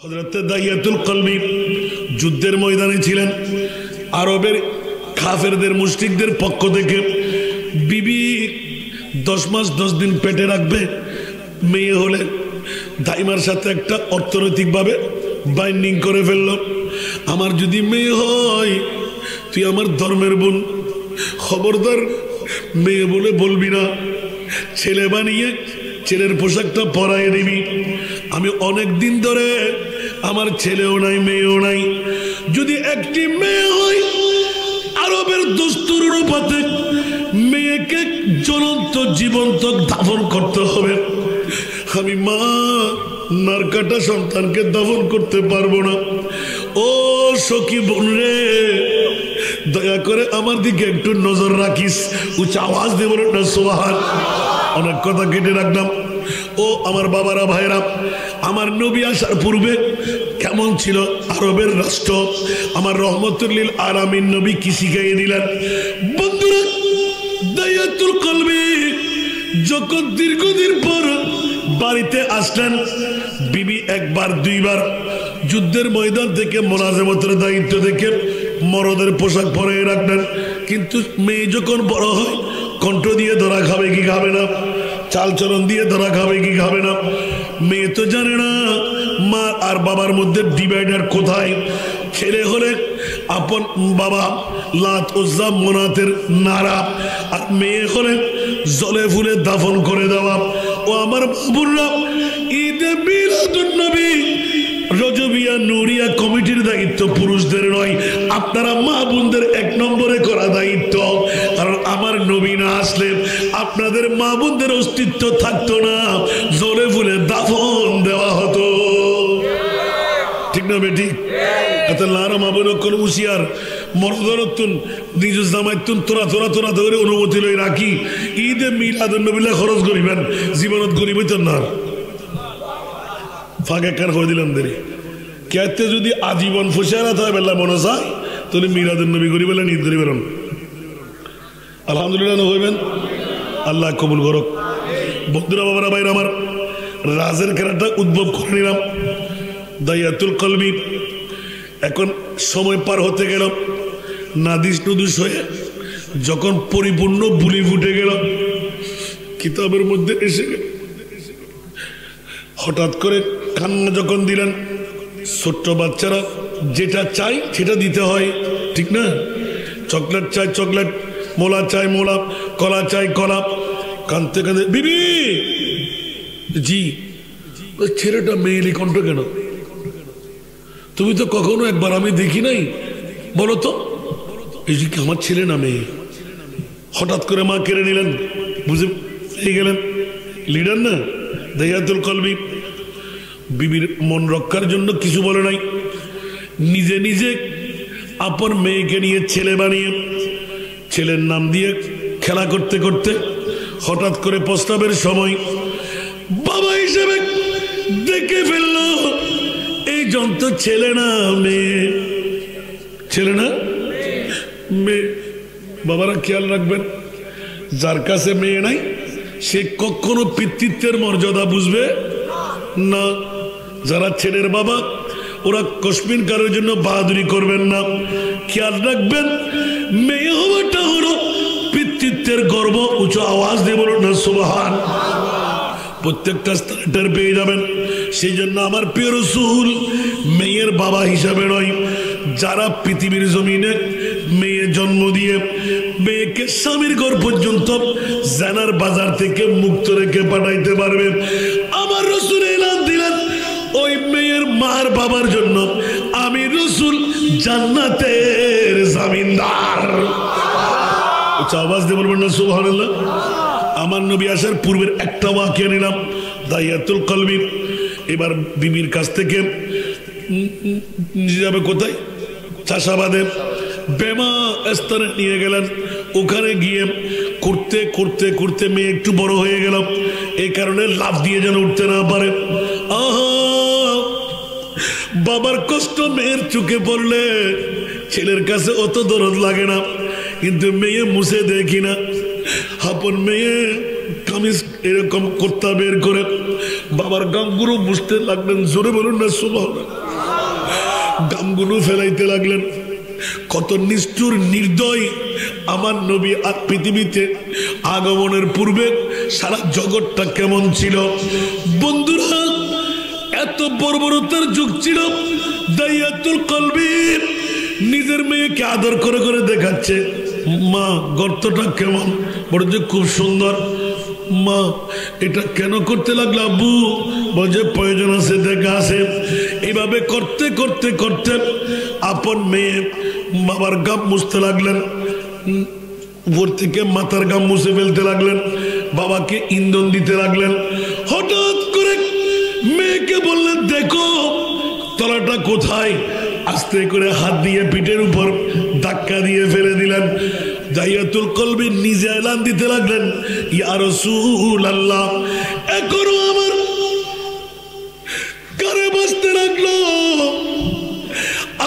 হযরত দাহিয়াতুল কলবি যুদ্ধের ময়দানে ছিলেন। আরবের কাফেরদের মুশরিকদের পক্ষ থেকে বিবি 10 মাস 10 দিন পেটে রাখবে, মেয়ে হলে দাইমার সাথে একটা অর্থনৈতিকভাবে বাইন্ডিং করে ফেলল। আমার যদি মেয়ে হয় তুই আমার ধর্মের বোন, খবরদার মেয়ে বলে বলবি না, ছেলে বানিয়ে ছেলের পোশাকটা পরাই দিবি। আমি অনেক দিন ধরে আমার ছেলেও নাই মেয়েও নাই, যদি একটি মেয়ে হয় আরবের দস্তুর অনুপাতে মেয়েকে জ্বলন্ত জীবন্ত দাফন করতে হবে। আমি মা নারকাটা সন্তানকে দাফন করতে পারবো না। ও সখী বোন রে, দয়া করে আমার দিকে একটু নজর রাখিস। উচ্চ আওয়াজ দেব না সুবহান। অনেক কথা কেটে রাখলাম। ও আমার বাবারা ভাইরা, আমার নবী আসার পূর্বে কেমন ছিল আরবের রাষ্ট্র, আমার রহমতুল লিল আলামিন নবী কি শিখাইয়ে দিলেন। বন্ধুরা, দাহিয়াতুল কলবি যখন দীর্ঘদিন পর বাড়িতে আসলেন, বিবি একবার দুইবার যুদ্ধের ময়দান থেকে মোনাজামতের দায়িত্ব থেকে মরদের পোশাক পরে রাখলেন। কিন্তু মেয়ে যখন বড় হয় কণ্ঠ দিয়ে ধরা খাবে কি খাবে না, চালচলন দিয়ে ধরা খাবে কি খাবে না, মেয়ে তো জানে না মা আর বাবার মধ্যে ডিভাইডার কোথায়। ছেলে হলে আপন বাবা লাত উজ্জা মনাতের নারা, আর মেয়ে হলে জলে ফুলে দাফন করে দেওয়া। ও আমার বাবুরা, ঈদে মিলাদুন নবী রজবিয়া নুরিয়া কমিটির দায়িত্ব পুরুষদের নয়, আপনারা মা বোনদের 1 নম্বরে করা দায়িত্ব। কারণ আমার নবী না আসলে আপনাদের মা বোনদের অস্তিত্ব থাকতো না, জলে ফুলে দাফন দেওয়া হতো। ঠিক না বেটি? এত লারা মা বোন কোন হুঁশিয়ার মরদরতুন নিজ জামাইতুন তোরা তোরা তোরা ধরে অনুমতি লই রাখি। ঈদে মিলাদুন নবীলা খরচ করিবেন, জীবনত করিবে তো না। ফাঁকে কার করে দিলাম দেরি কেতে যদি আজীবন ফুসিয়ারা থাকে বেলা মনে চায় তাহলে মিলাদুন নবী করি বেলা ঈদ করি বেরোন। আলহামদুলিল্লাহ হইবেন, আল্লাহ কবুল করুক। বন্ধুরা বাবারা ভাইরা আমার, রাজের খেলাটা উদ্ভব করে নিলাম। দাহিয়াতুল কলবি এখন সময় পার হতে গেল, নাদিস নুদুস হয়ে যখন পরিপূর্ণ বুলি ফুটে গেল, কিতাবের মধ্যে এসে গেল। হঠাৎ করে কান্না যখন দিলেন, ছোট্ট বাচ্চারা যেটা চাই সেটা দিতে হয়, ঠিক না? চকলেট চাই চকলেট, মোলা চাই মোলা, কলা চাই কলা। কানতে কানতে বিবি, জি। ছেলেটা মেয়েলি কণ্ঠ কেন? তুমি তো কখনো একবার আমি দেখি নাই, বলো তো এই যে আমার ছেলে না মেয়ে? হঠাৎ করে মা কেড়ে নিলেন, বুঝে গেলেন লিডার না দাহিয়াতুল কলবি। বিবির মন রক্ষার জন্য কিছু বলে নাই, নিজে নিজে আপন মেয়েকে নিয়ে ছেলে বানিয়ে ছেলের নাম দিয়ে খেলা করতে করতে হঠাৎ করে প্রস্তাবের সময় বাবা হিসেবে দেখে ফেলল এই যন্ত্র ছেলে না মেয়ে, ছেলে না মেয়ে। বাবারা খেয়াল রাখবেন, যার কাছে মেয়ে নাই সে কখনো পিতৃত্বের মর্যাদা বুঝবে না। যারা ছেলের বাবা ওরা কসমিন কারোর জন্য বাহাদুরি করবেন না। খেয়াল রাখবেন, মেয়ে হওয়াটা হলো পিতৃত্বের গর্ব। উঁচু আওয়াজ দিয়ে বলুন না সুবহান। প্রত্যেকটা স্থানটার পেয়ে যাবেন। সেই জন্য আমার প্রিয় রাসূল মেয়ের বাবা হিসাবে নয়, যারা পৃথিবীর জমিনে মেয়ে জন্ম দিয়ে মেয়েকে স্বামীর ঘর পর্যন্ত জানার বাজার থেকে মুক্ত রেখে পাঠাইতে পারবে, আমার রাসূল এলান দিলেন ওই মেয়ের মার বাবার জন্য আমি রাসূল জান্নাতের জামিনদার। আওয়াজ দিয়ে বলবেন না সুবহানাল্লাহ। আমার নবী আসার পূর্বের একটা ওয়াকিয়া নিলাম, দাহিয়াতুল কলবি। এবার বিবির কাছ থেকে যাবে কোথায়? চাষাবাদে বেমা স্থানে নিয়ে গেলেন। ওখানে গিয়ে করতে করতে করতে মেয়ে একটু বড় হয়ে গেল, এই কারণে লাফ দিয়ে যেন উঠতে না পারে। আহা, বাবার কষ্ট মেয়ের চোখে পড়লে ছেলের কাছে অত দরদ লাগে না, কিন্তু মেয়ে মুছে দেখি না। আপন মেয়ে কামিজ এরকম কুর্তা বের করে বাবার গামগুলো মুছতে লাগলেন, জোরে বলুন না সুবহানাল্লাহ। গামগুলো ফেলাইতে লাগলেন। কত নিষ্ঠুর নির্দয় আমার নবী আর পৃথিবীতে আগমনের পূর্বে সারা জগৎটা কেমন ছিল বন্ধুরা। এত বর্বরতার যুগ ছিল। দাইয়াতুল কলবি নিজের মেয়েকে আদর করে করে দেখাচ্ছে, মা গর্তটা কেমন, বড় যে খুব সুন্দর। মা এটা কেন করতে লাগলো আব্বু, বলছে প্রয়োজন আছে দেখা আছে। এইভাবে করতে করতে করতে আপন মেয়ে বাবার গাম মুছতে লাগলেন, উপর থেকে মাথার গাম মুছে ফেলতে লাগলেন, বাবাকে ইন্ধন দিতে লাগলেন। হঠাৎ করে মেয়েকে বললেন দেখো তলাটা কোথায়, আস্তে করে হাত দিয়ে পিঠের উপর ধাক্কা দিয়ে ফেলে দিলেন। দাইয়াতুল কলবি নিজে এলান দিতে লাগলেন, ইয়া রাসূলুল্লাহ এখনো আমার কারে বসতে লাগলো,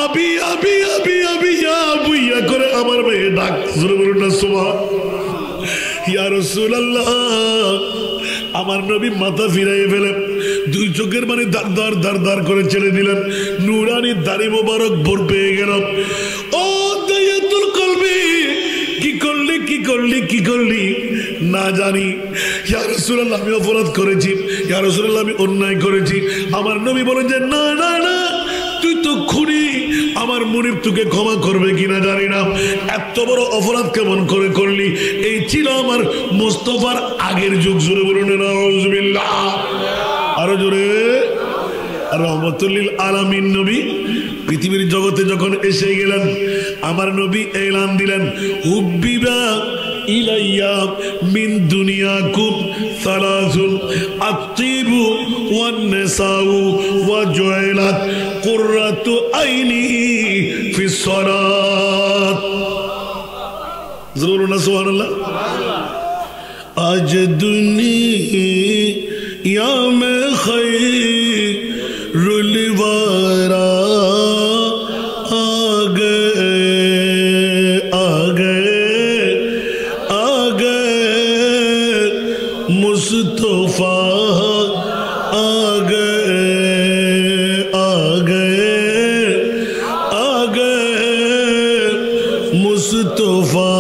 আবি আবি আবি আবি ইয়া বুইয়া করে আমার মেয়ে ডাক, জোরে বলুন না সুবহানাল্লাহ। ইয়া রাসূলুল্লাহ আমার নবী মাথা ফিরাইয়ে ফেলে দুই চোখের মানে দার দার দার দার করে ছেড়ে দিলেন, নুরানি দাড়ি মোবারক ভোর পেয়ে গেল। ও দাইয়াতুল কলবি কি করলি কি করলি কি করলি না জানি। ইয়া রাসূলুল্লাহ আমি অপরাধ করেছি, ইয়া রাসূলুল্লাহ আমি অন্যায় করেছি। আমার নবী বলেন যে না না না তুই তো খুনি, আমার মুনিব তোকে ক্ষমা করবে কিনা জানি না, এত বড় অপরাধ কেমন করে করলি। এই ছিল আমার মুস্তাফার আগের যুগ, জোরে বলুন নাউযুবিল্লাহ, আরো জোরে। রহমতুল লিল আলামিন নবী পৃথিবীর জগতে যখন এসে গেলেন, আমার নবী এলান দিলেন হুব্বিবা ইলাইয়া মিন দুনিয়াকুম সালাসুন আত-তিবু ওয়ান নিসাউ ওয়া জুইলাত কুররাতু আইনি ফিস সালাত। জোরে না সুবহানাল্লাহ। আজ দুনিয়া মে খৈরুল ওয়ারা मुस्तफा आ गए मुस्तफा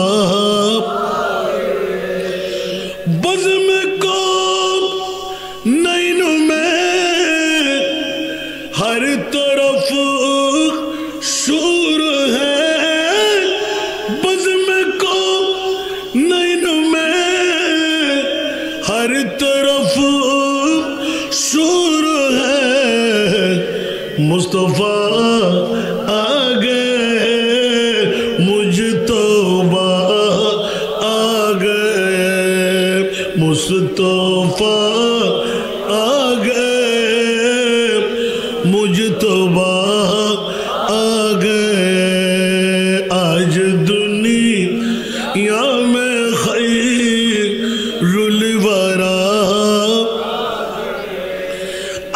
बज़्म को नैन में हर तरफ शूर है, बज़्म को नैन में हर तरफ शूर है, मुस्तफा आ गए मुजतबा आ गए, मुस्तफा आ गए मुजतबा आ गए। आज दुनिया में खैरुल वरा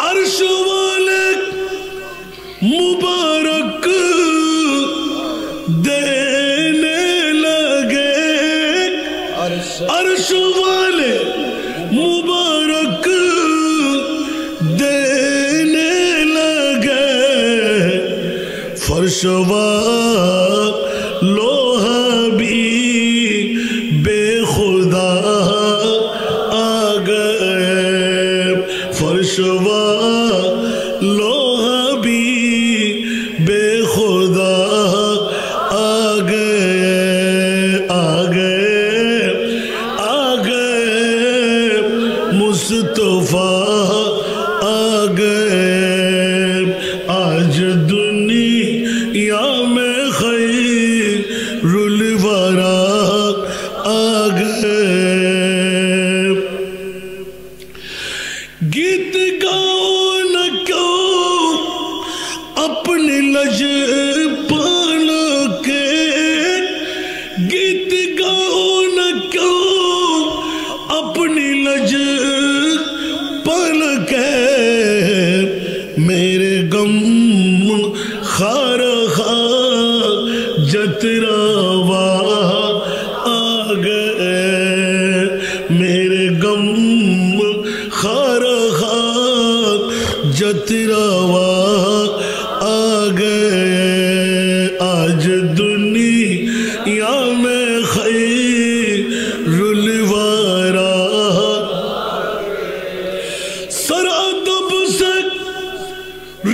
अर्श वाले मुबारक देने लगे, अर्श वाले मुबारक देने लगे, फर्श लोहा भी बेखुदा आ गए, फर्श लोहा भी बेखुदा आ गए मुस्तफा आ गए। आज दुनिया में खैरुल वरा आ गए। गीत गाओ न क्यों अपनी लज पाल के, गीत गाओ न क्यों अपनी लज पाल के, मेरे गम खार जतरावा आ गए, मेरे गम खार रवा आ गए आज दुनिया में खैरुल वरा सर अदब से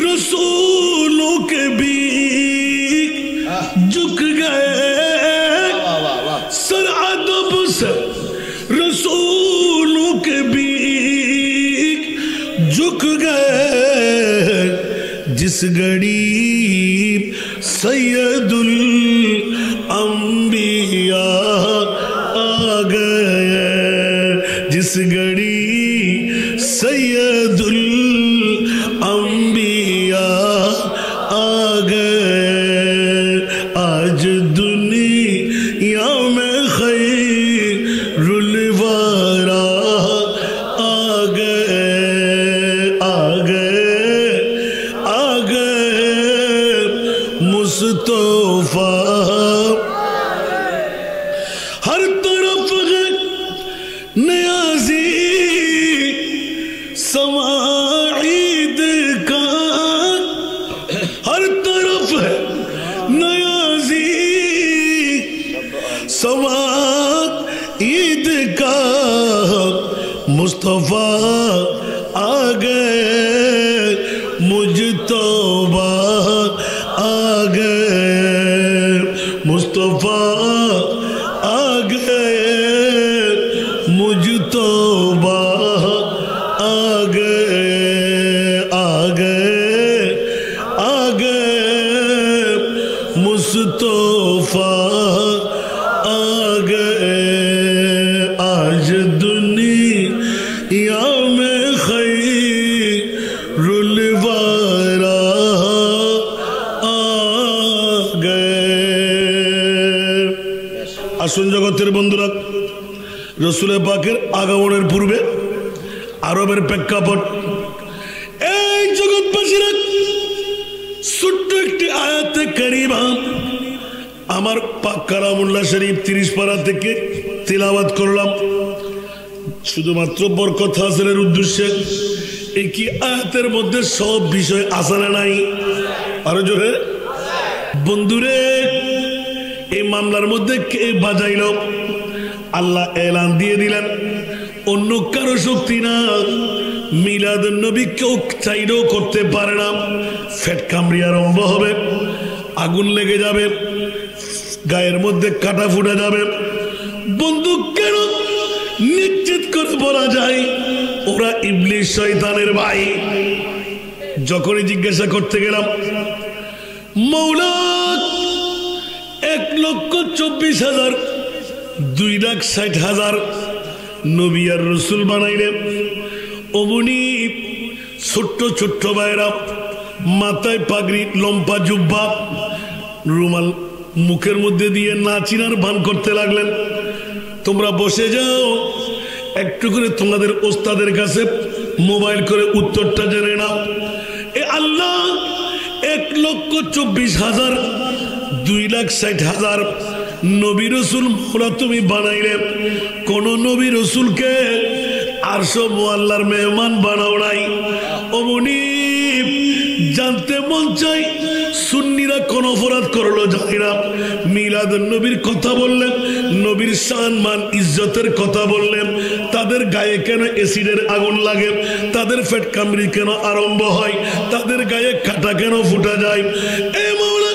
रसूलों के भी झुक गए सर अदब से रसूलों के भी झुक गए जिस घड़ी सैयदुल अंबिया आ गए जिस घड़ी सैयदुल अंबिया आ गए आज दुनिया में खैरुल वरा आ गए मुस्तफा हर तरफ है नियाज़ी समाईद का हर तरफ है नियाज़ी समाईद का मुस्तफा आ गए मुजतबा आ गए मुस्तफा आ गए मुजतबा आ गए मुस्तफा आ गए आज दुनिया में खैरुल वरा आ गए আসুন জগতের বন্ধুরা রসুল পাকের আগমনের পূর্বে আরবের প্রেক্ষাপট এই জগৎবাসীরা ছোট্ট একটি আয়াতে কারিমা আমার পাক কালামুল্লাহ শরীফ 30 পারা থেকে তিলাওয়াত করলাম শুধুমাত্র বরকত হাসিলের উদ্দেশ্যে এই কি আয়াতের মধ্যে সব বিষয় আছে না নাই আরো জোরে বন্ধুরে এই মামলার মধ্যে কে বাজাইল আল্লাহ এলান দিয়ে দিলেন অন্য কারো শক্তি না মিলাদুন নবী কেউ চাইলেও করতে পারে না ফেট কামড়ি আরম্ভ হবে আগুন লেগে যাবে গায়ের মধ্যে কাটা ফুটে যাবে বন্ধু কেন নিশ্চিত করে বলা যায় ওরা ইবলিস শয়তানের ভাই যখনই জিজ্ঞাসা করতে গেলাম মৌলা 1,24,000 2,60,000 নবী আর রসুল বানাইলে অমনি ছোট্ট ছোট্ট ভাইরা মাথায় পাগড়ি লম্পা জুব্বা রুমাল মুখের মধ্যে দিয়ে নাচিনার ভান করতে লাগলেন তোমরা বসে যাও একটু করে তোমাদের ওস্তাদের কাছে মোবাইল করে উত্তরটা জেনে নাও এ আল্লাহ 1,24,000 2,60,000 নবী রসুল মোরা তুমি বানাইলে কোন নবী রসুলকে আরশ মুআল্লার মেহমান বানাও নাই অমনি জানতে মন চাই সুন্নিরা কোন অপরাধ করলো জানি না মিলাদুন নবীর কথা বললেন নবীর শান মান ইজ্জতের কথা বললেন তাদের গায়ে কেন অ্যাসিডের আগুন লাগে তাদের পেট কামড়ি কেন আরম্ভ হয় তাদের গায়ে কাটা কেন ফুটা যায় এ মাওলা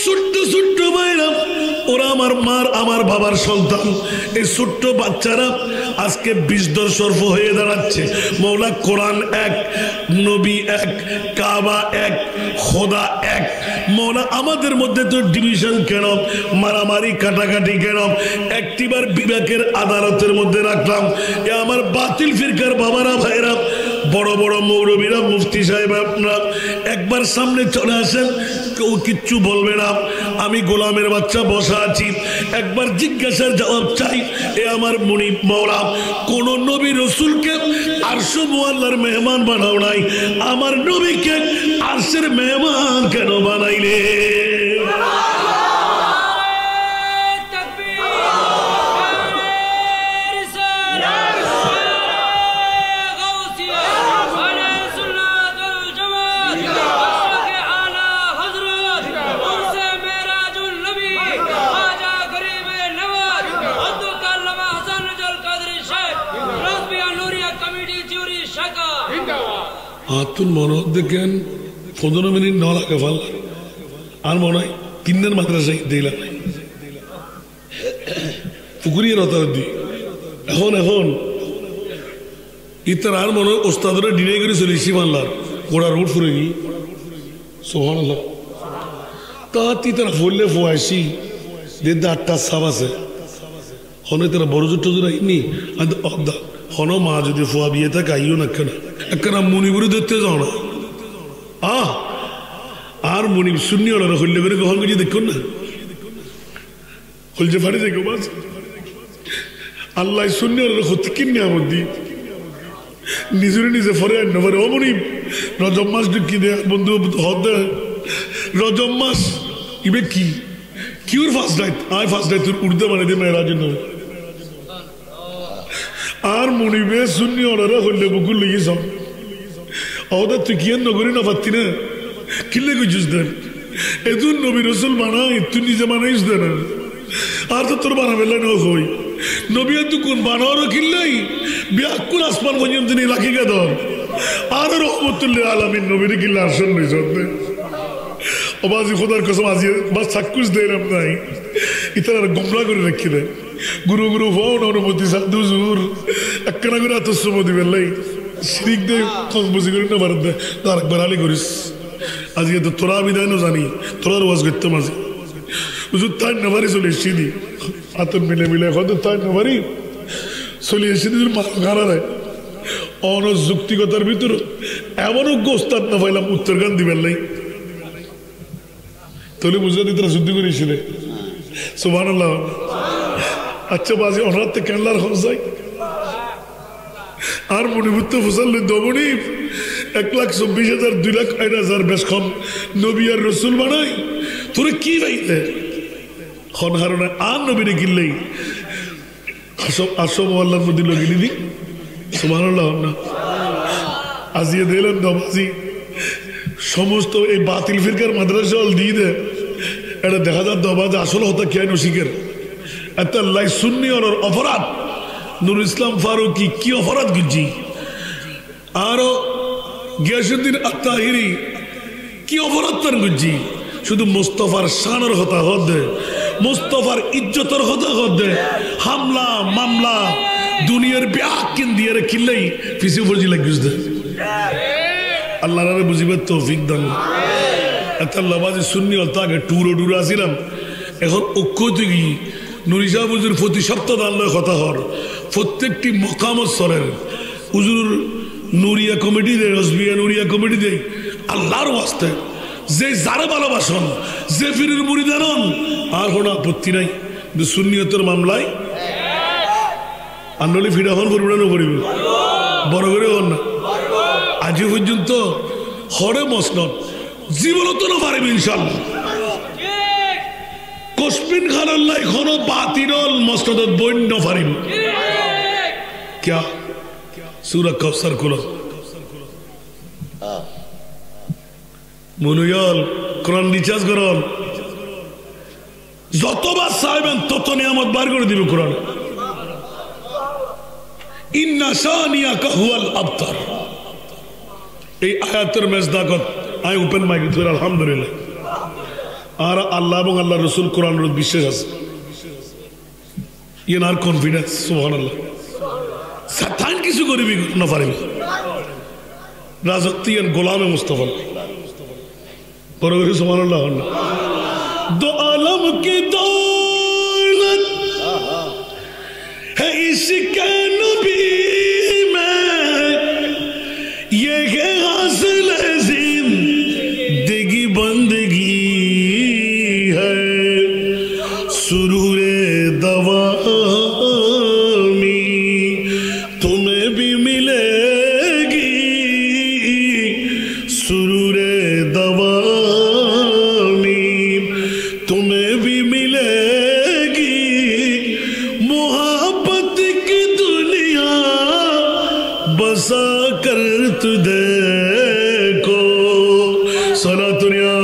ছোট্ট ছোট্ট ভাইরা ওরা আমার মার আমার বাবার সন্তান এই ছোট্ট বাচ্চারা আজকে বিজদর সর্ফ হয়ে দাঁড়াচ্ছে মৌলা কোরআন এক নবী এক কাবা এক খোদা এক মৌলা আমাদের মধ্যে তো ডিভিশন কেন মারামারি কাটাকাটি কেন একটিবার বিবেকের আদালতের মধ্যে রাখলাম এ আমার বাতিল ফিরকার বাবারা ভাইরা বড় বড় মৌলবীরা মুফতি সাহেব আপনারা একবার সামনে চলে আসেন কেউ কিচ্ছু বলবে না আমি গোলামের বাচ্চা বসা আছি একবার জিজ্ঞাসার জবাব চাই এ আমার মুনিব মাওলা কোন নবী রসুলকে আরশ মুআল্লার মেহমান বানাও নাই আমার নবীকে আরশের মেহমান কেন বানাইলে হাতুন মনে দেখেন 15 মিনিট ন লাগে ভাল আর মনে হয় 3 মাদ্রাসায় দিলাম পুকুরিয়ে রতা দি এখন ইতার আর মনে ওস্তাদরা ডিনাই করে চলে এসি মানলার গোড়া রোড ফুরে নি সোহান তা তারা ফুললে ফুয়াইছি দেড় 8টা সাপ আছে হনে তারা বড় জোর টজোর আইনি হন মা যদি ফুয়া বিয়ে থাকে আইও না কেন একখানা মণিপুরে ধরতে যাও না আর মণিপ শূন্য ওরা হইলে করে গ্রহণ করি দেখুন না হলছে ফাড়ি দেখো বাস আল্লাহ শূন্য ওরা হতে কিনে আমার দি নিজের নিজে ফরে আন্য পারে ও মণিপ রজব মাস কি দে বন্ধু হদ রজব মাস ইবে কি কিউর first night I first night তোর উর্দে মানে দিয়ে মেয়েরা জন্য আর মনিবে শূন্য ওরা হইলে বুকুর লেগে সব ওদের তুই কি নগরী না পারতি না কিনলে কুচুস দেন এদুন নবী রসুল বানাই তুই নিজে বানাইস দেন আর তো তোর বানাবে না হই নবী তুই কোন বানাওয়ারও কিনলেই ব্যাকুল আসমান পর্যন্ত নিয়ে লাখি গে ধর আর রহমতুল্লাহ আলামিন নবীর কিনলে আসন নই সত্যি বাজি খোদার কসম আজি বাস চাক্ষুষ দেয় নাই ইতারা গোমরা করে রাখি দেয় গুরু গুরু ফোন অনুমতি সাধু জুর একখানা করে আতস্যম দিবেন লাই শিরিক দেয় কম বুঝি করে না ভারত দেয় তার একবার আলি করিস আজকে তো তোরা বিদায় না জানি তোরার ওয়াজ করতে মাঝে হুজুর তাই নেভারি চলে এসছি দি আতন মিলে মিলে এখন তো তাই নেভারি চলে এসছি দি গানা দেয় অনযুক্তিকতার ভিতর এমনও গোস্তাদ না পাইলাম উত্তর গান দিবেন লাই তাহলে বুঝতে দিতে যুদ্ধ করেছিলে সুবহানাল্লাহ আচ্ছা বাজি অনার কেনলার হসাই আর মণিপুত্র ফসল দমনি 1,24,000 2,08,000 বেশ কম নবী আর রসুল বানাই তোরে কি বাইতে খন হারণে আর নবীরে কিনলেই আসম আল্লাহর মধ্যে লগিনি দি সুবহানাল্লাহ না আজিয়ে দিলেন দবাজি সমস্ত এই বাতিল ফিরকার মাদ্রাসা দিয়ে দেয় এটা দেখা যায় দবাজ আসল হতা কে নসিকের এত লাই সুন্নি ওর অপরাধ নুর ইসলাম ফারুকি কি অপরাধ গুজি আরো গিয়াসুদ্দিন আত্তাহিরি কি অপরাধ তার গুজি শুধু মুস্তফার শানের হতা হদে মুস্তফার ইজ্জতের হতা হদে হামলা মামলা দুনিয়ার ব্যাগ কিন দিয়ে কিনলেই পিছিয়ে ফজি লাগিস দে আল্লাহ রে বুঝিবে তৌফিক দান এত লবাজি সুন্নি হল তাকে টুরো আসিলাম এখন ঐক্যতে গিয়ে নুরিশা বুজুর প্রতি সপ্তাহ আল্লাহ কথা হর প্রত্যেকটি মকামত সরের উজুর নুরিয়া কমিটি দেয় রসবিয়া নুরিয়া কমিটি দেয় আল্লাহর ওয়াস্তে যে যারে ভালোবাসন যে ফিরির মুরিদানন আর কোনো আপত্তি নাই কিন্তু সুন্নিয়তের মামলায় আন্দোলি ফিরা হন পরিমাণও করিবে বড় করে হন না আজও পর্যন্ত হরে মসনদ জীবনত না পারিবে ইনশাল্লাহ কসমিন খানাল্লাহ এখনো বাতিরল মসনদত বন্য পারিব क्या सूरह कौसर खुलो মনুয়াল কোরআন রিচার্জ করুন যতবার চাইবেন তত নিয়ামত বার করে দিবে কোরআন ইন্না শানিয়াকা হুয়াল আবতার এই আয়াতের মেজদাকত আই ওপেন মাইক ধরে আলহামদুলিল্লাহ আর আল্লাহ এবং আল্লাহ রাসূল কোরআনের বিশ্বাস আছে ইনার কনফিডেন্স সুবহানাল্লাহ সাতান কিছু করবি না পারবি রাজত্বিয়ান গোলামে মুস্তফা বড় করে সুবহানাল্লাহ দো আলম কি দৌলত है इसके नबी में ये है हासिल जिंदगी बंदगी है सुरूरे दवामी तुम्हें भी मिलेगी सुरूरे दवामी तुम्हें भी मिलेगी मोहब्बत की दुनिया बसा कर तू देखो सना दुनिया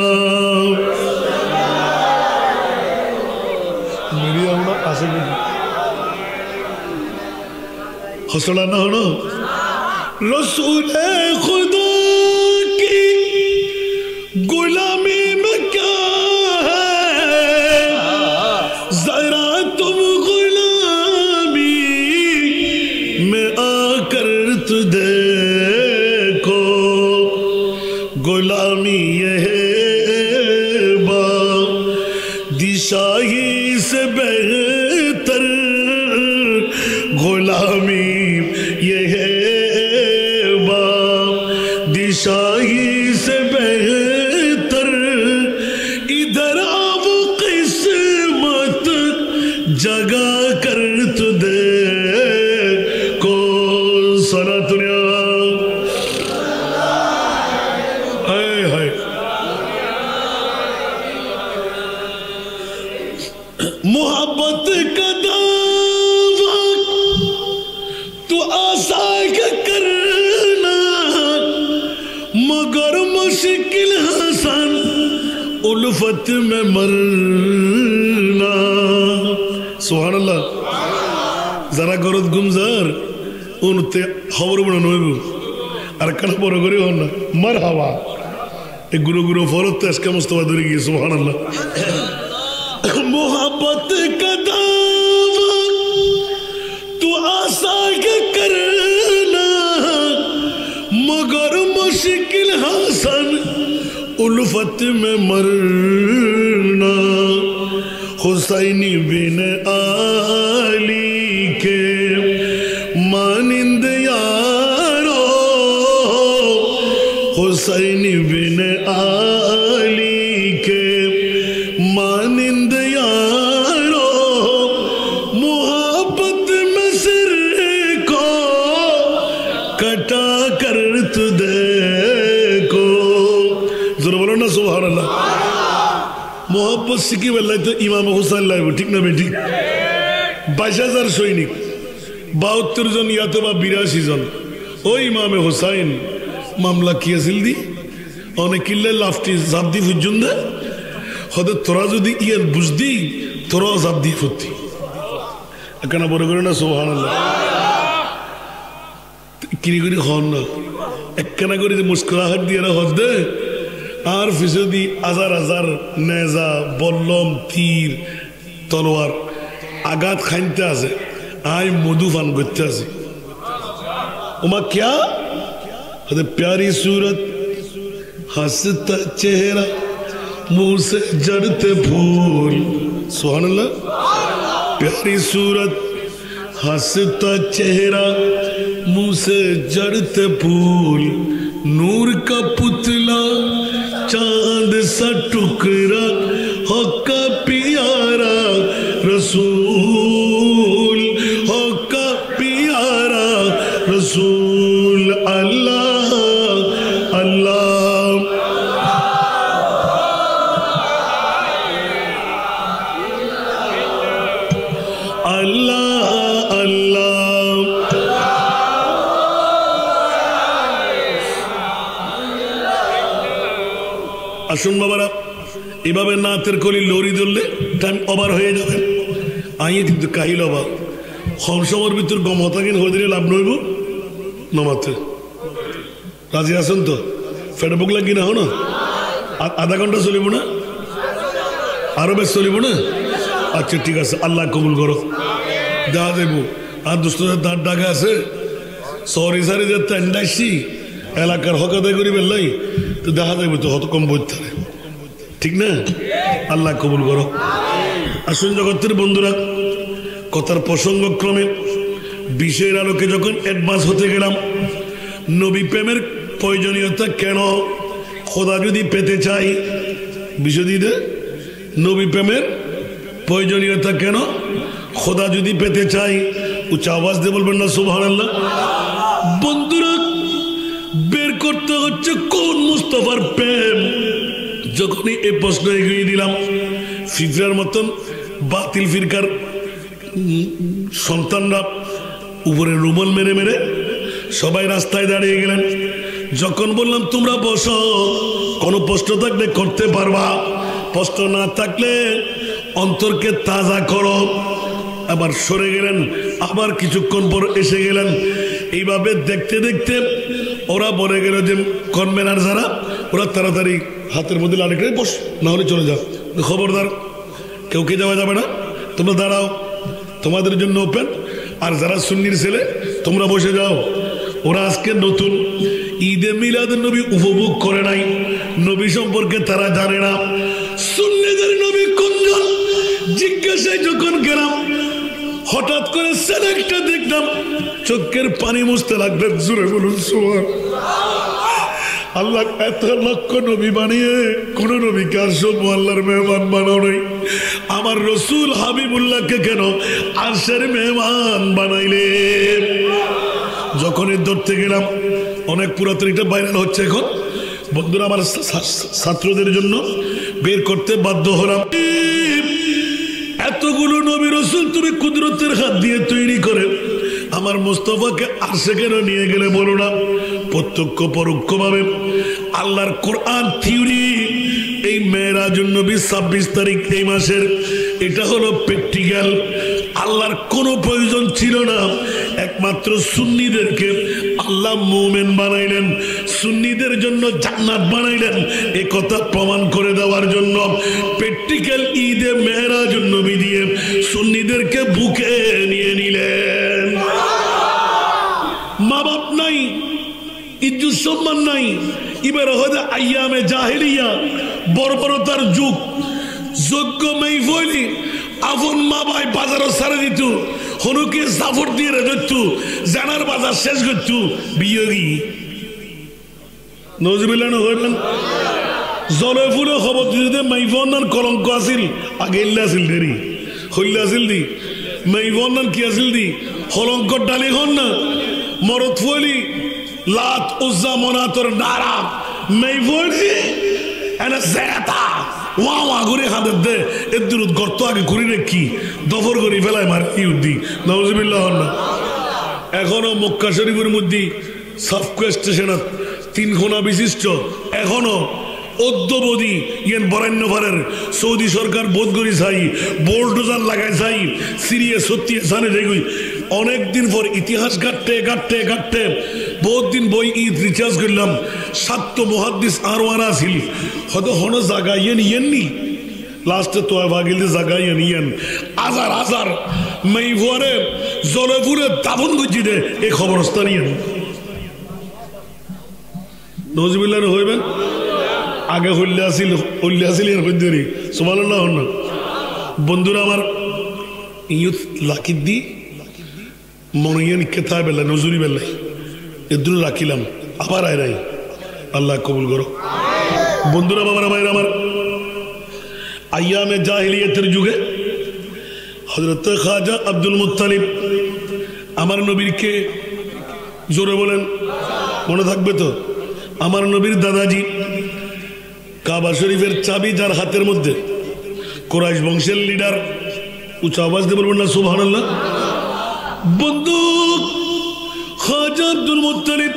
मेरी আমরা আসে हौसला ना हो रसूल खुदा शाही से बेहतर गुलामी ये है बाप, दिशाही से बेहतर इधर आओ किस्मत जगा कर तुझे को सना दुनिया हाय हाय मोहब्बत का दावा तो आसान करना मगर मुश्किल हसन उल्फत में मरना सुभान अल्लाह जरा गरत गुमजार उनते खबर बना नोबू और कल बड़ो करे हो ना मरहबा एक गुरु गुरु फौरत तो इसका मुस्तफा दुरीगी सुभान अल्लाह मोहब्बत का दावा तू आसान करना मगर मुश्किल हसन उल्फत में मरना हुसैनी बिन आली के मानिंद यारो हुसैनी बिन आली के मानिंद यारो मोहब्बत में सिर को कटा कर तू देखो जरा बोलो ना सुभान अल्लाह मोहब्बत सिकी बेल्लाई तो इमाम हुसैन लाइब ठीक ना बेटी 22,000 सैनिक 72 জন ইয়াতো বা 82 জন ওই ইমামে হুসাইন মামলা কি আছিল দি অনেক কিল্লে লাফটি জাবদি পর্যন্ত হতে তোরা যদি ইয়ার বুঝদি তোরা জাবদি ফুটি একখানা বড় করে না সুবহানাল্লাহ কিরি করি হন না একখানা করে যে মুস্কুরাহাট দিয়ে হজ দে আর ফিসদি হাজার হাজার নেজা বল্লম তীর তলোয়ার আঘাত খাইতে আছে आई मधु फान करते आसी उमा क्या हद प्यारी सूरत हंसता चेहरा मुंह से जड़ते फूल सुभान अल्लाह प्यारी सूरत हंसता चेहरा मुंह से जड़ते फूल नूर का पुतला चांद सा टुकड़ा हो का प्यारा रसूल हो का प्यारा रसूल अल्लाह अल्लाह अल्लाह अल्लाह আসুন বাবারা এভাবে নাতের কলি লরি ধরলে টাইম ওভার হয়ে যাবে আইয়ে কিন্তু কাহিল অবা কম সময়ের ভিতর গম হতাকিন হয়ে দিলে লাভ নইব নমাতে রাজি আছেন তো ফেটে বুক লাগি না হো না আধা ঘন্টা চলিব না আরো বেশ চলিব না আচ্ছা ঠিক আছে আল্লাহ কবুল করো দেখা দেব আর দুষ্টদের দাঁত ডাকা আছে সরি সারি যে তেন্ডাইছি এলাকার হক আদায় করি বেলাই তো দেখা যাবে তো হত কম বইতে ঠিক না আল্লাহ কবুল করো আসুন জগতের বন্ধুরা কথার প্রসঙ্গক্রমে বিষয়ের আলোকে যখন অ্যাডভান্স হতে গেলাম নবী প্রেমের প্রয়োজনীয়তা কেন খোদা যদি পেতে চাই বিষয় দিতে নবী প্রেমের প্রয়োজনীয়তা কেন খোদা যদি পেতে চাই উচ্চ আওয়াজ দিয়ে বলবেন না সুবহানাল্লাহ বন্ধুরা বের করতে হচ্ছে কোন মুস্তাফার প্রেম যখনই এই প্রশ্ন এগিয়ে দিলাম ফিফরার মতন বাতিল ফিরকার সন্তানরা উপরে রুমাল মেরে মেরে সবাই রাস্তায় দাঁড়িয়ে গেলেন যখন বললাম তোমরা বসো কোনো প্রশ্ন থাকলে করতে পারবা প্রশ্ন না থাকলে অন্তরকে তাজা করো আবার সরে গেলেন আবার কিছুক্ষণ পর এসে গেলেন এইভাবে দেখতে দেখতে ওরা বলে গেল যে কনভেনার যারা ওরা তাড়াতাড়ি হাতের মধ্যে লাড়ি করে বস না হলে চলে যাও খবরদার কেউ কে যাওয়া যাবে না তোমরা দাঁড়াও তোমাদের জন্য ওপেন আর যারা সুন্নির ছেলে তোমরা বসে যাও ওরা আজকে নতুন ঈদে মিলাদ নবী উপভোগ করে নাই নবী সম্পর্কে তারা জানে না সুন্নিদের নবী কোনজন জিজ্ঞাসায় যখন গেলাম হঠাৎ করে ছেলেটা দেখলাম চোখের পানি মুছতে লাগলেন। জোরে বলুন সুবহানাল্লাহ। আল্লাহ এত লক্ষ নবী বানিয়ে কোন নবীকে আসল আল্লাহর মেহমান বানাও নাই। আমার রসুল হাবিবুল্লাহকে কেন আরশের মেহমান বানাইলেন? যখন ধরতে গেলাম অনেক পুরাতন, এটা ভাইরাল হচ্ছে এখন বন্ধুরা, আমার ছাত্রদের জন্য বের করতে বাধ্য হলাম। এতগুলো নবী রসুল তুমি কুদরতের হাত দিয়ে তৈরি করে আমার মুস্তাফাকে আরশে কেন নিয়ে গেলে বলো না? প্রত্যক্ষ পরোক্ষ ভাবে আল্লাহর কোরআন থিওরি। এই মেরাজুন নবী 26 তারিখ এই মাসের, এটা হলো প্র্যাকটিক্যাল। আল্লাহর কোনো প্রয়োজন ছিল না, একমাত্র সুন্নিদেরকে আল্লাহ মুমিন বানাইলেন, সুন্নিদের জন্য জান্নাত বানাইলেন। এই কথা প্রমাণ করে দেওয়ার জন্য প্র্যাকটিক্যাল ঈদে মেরাজুন নবী দিয়ে সুন্নিদেরকে বুকে নিয়ে নিলেন। মা বাপ নাই, ইজ্জত সম্মান নাই, এবার হয়তো আইয়ামে জাহেলিয়া বর্বরতার যুগ। যোগ্য মেইফলি আপন মা ভাই বাজারও ছাড়ে দিত, হনুকে সাফর দিয়ে রেখত, জানার বাজার শেষ করত। বিয়োগী নজরুল্লাহ হইলেন জলে ফুলে খবর দিতে মাইফনার কলঙ্ক আছিল। আগে ইল্লা আছিল দেরি হইলা আছিল দি মাইফনার কি আছিল দি কলঙ্কর ডালি হন না মরদ ফুলি লাত উজ্জা মনাতর নারা মাইফলি এনে জেতা ওয়া ওয়া ঘুরে হাতের দে এর দূর গর্ত আগে ঘুরি রেখি দফর করি ফেলায় মার ইউদ্দি নওয়াজবিল্লাহ না। এখনো মক্কা শরীফের মধ্যে সাফকো স্টেশনত 3 কোণা বিশিষ্ট এখনো অদ্যবধি ইয়েন বরেণ্যভারের সৌদি সরকার বোধ করি চাই বোল্ডোজার লাগাই চাই সিরিয়ে সত্যি জানে দেখুই অনেকদিন পর ইতিহাস ঘাটতে ঘাটতে ঘাটতে বহুত দিন বই ঈদ রিচার্জ করলাম। 7 মুহাদ্দিস আরওয়ানা আছিল হয়তো হনো জায়গা ইয়েননি লাস্টে তো ভাগিল জায়গা ইয়েন হাজার হাজার মেইভরে জলে ফুলে দাফন গুজি দে এই খবরস্থান ইয়েন নজবিল্লাহ হইবেন। আগে হল্লে আসিল এর হইদেরি সুবহানাল্লাহ না। বন্ধুরা আমার ইয়ুথ লাকিদ দি মনিয়ান কেতা বেলা নজুরি বেলা এদুর রাখিলাম আবার আয় আল্লাহ কবুল করো। বন্ধুরা বাবারা ভাইরা আমার আইয়ামে জাহিলিয়াতের যুগে হযরত খাজা আব্দুল মুত্তালিব আমার নবীরকে জোরে বলেন মনে থাকবে তো, আমার নবীর দাদাজি কাবা শরীফের চাবি যার হাতের মধ্যে, কুরাইশ বংশের লিডার, উচ্চ আওয়াজ দিয়ে বলবেন না সুবহানাল্লাহ। বন্ধু খাজা আব্দুল মুত্তালিব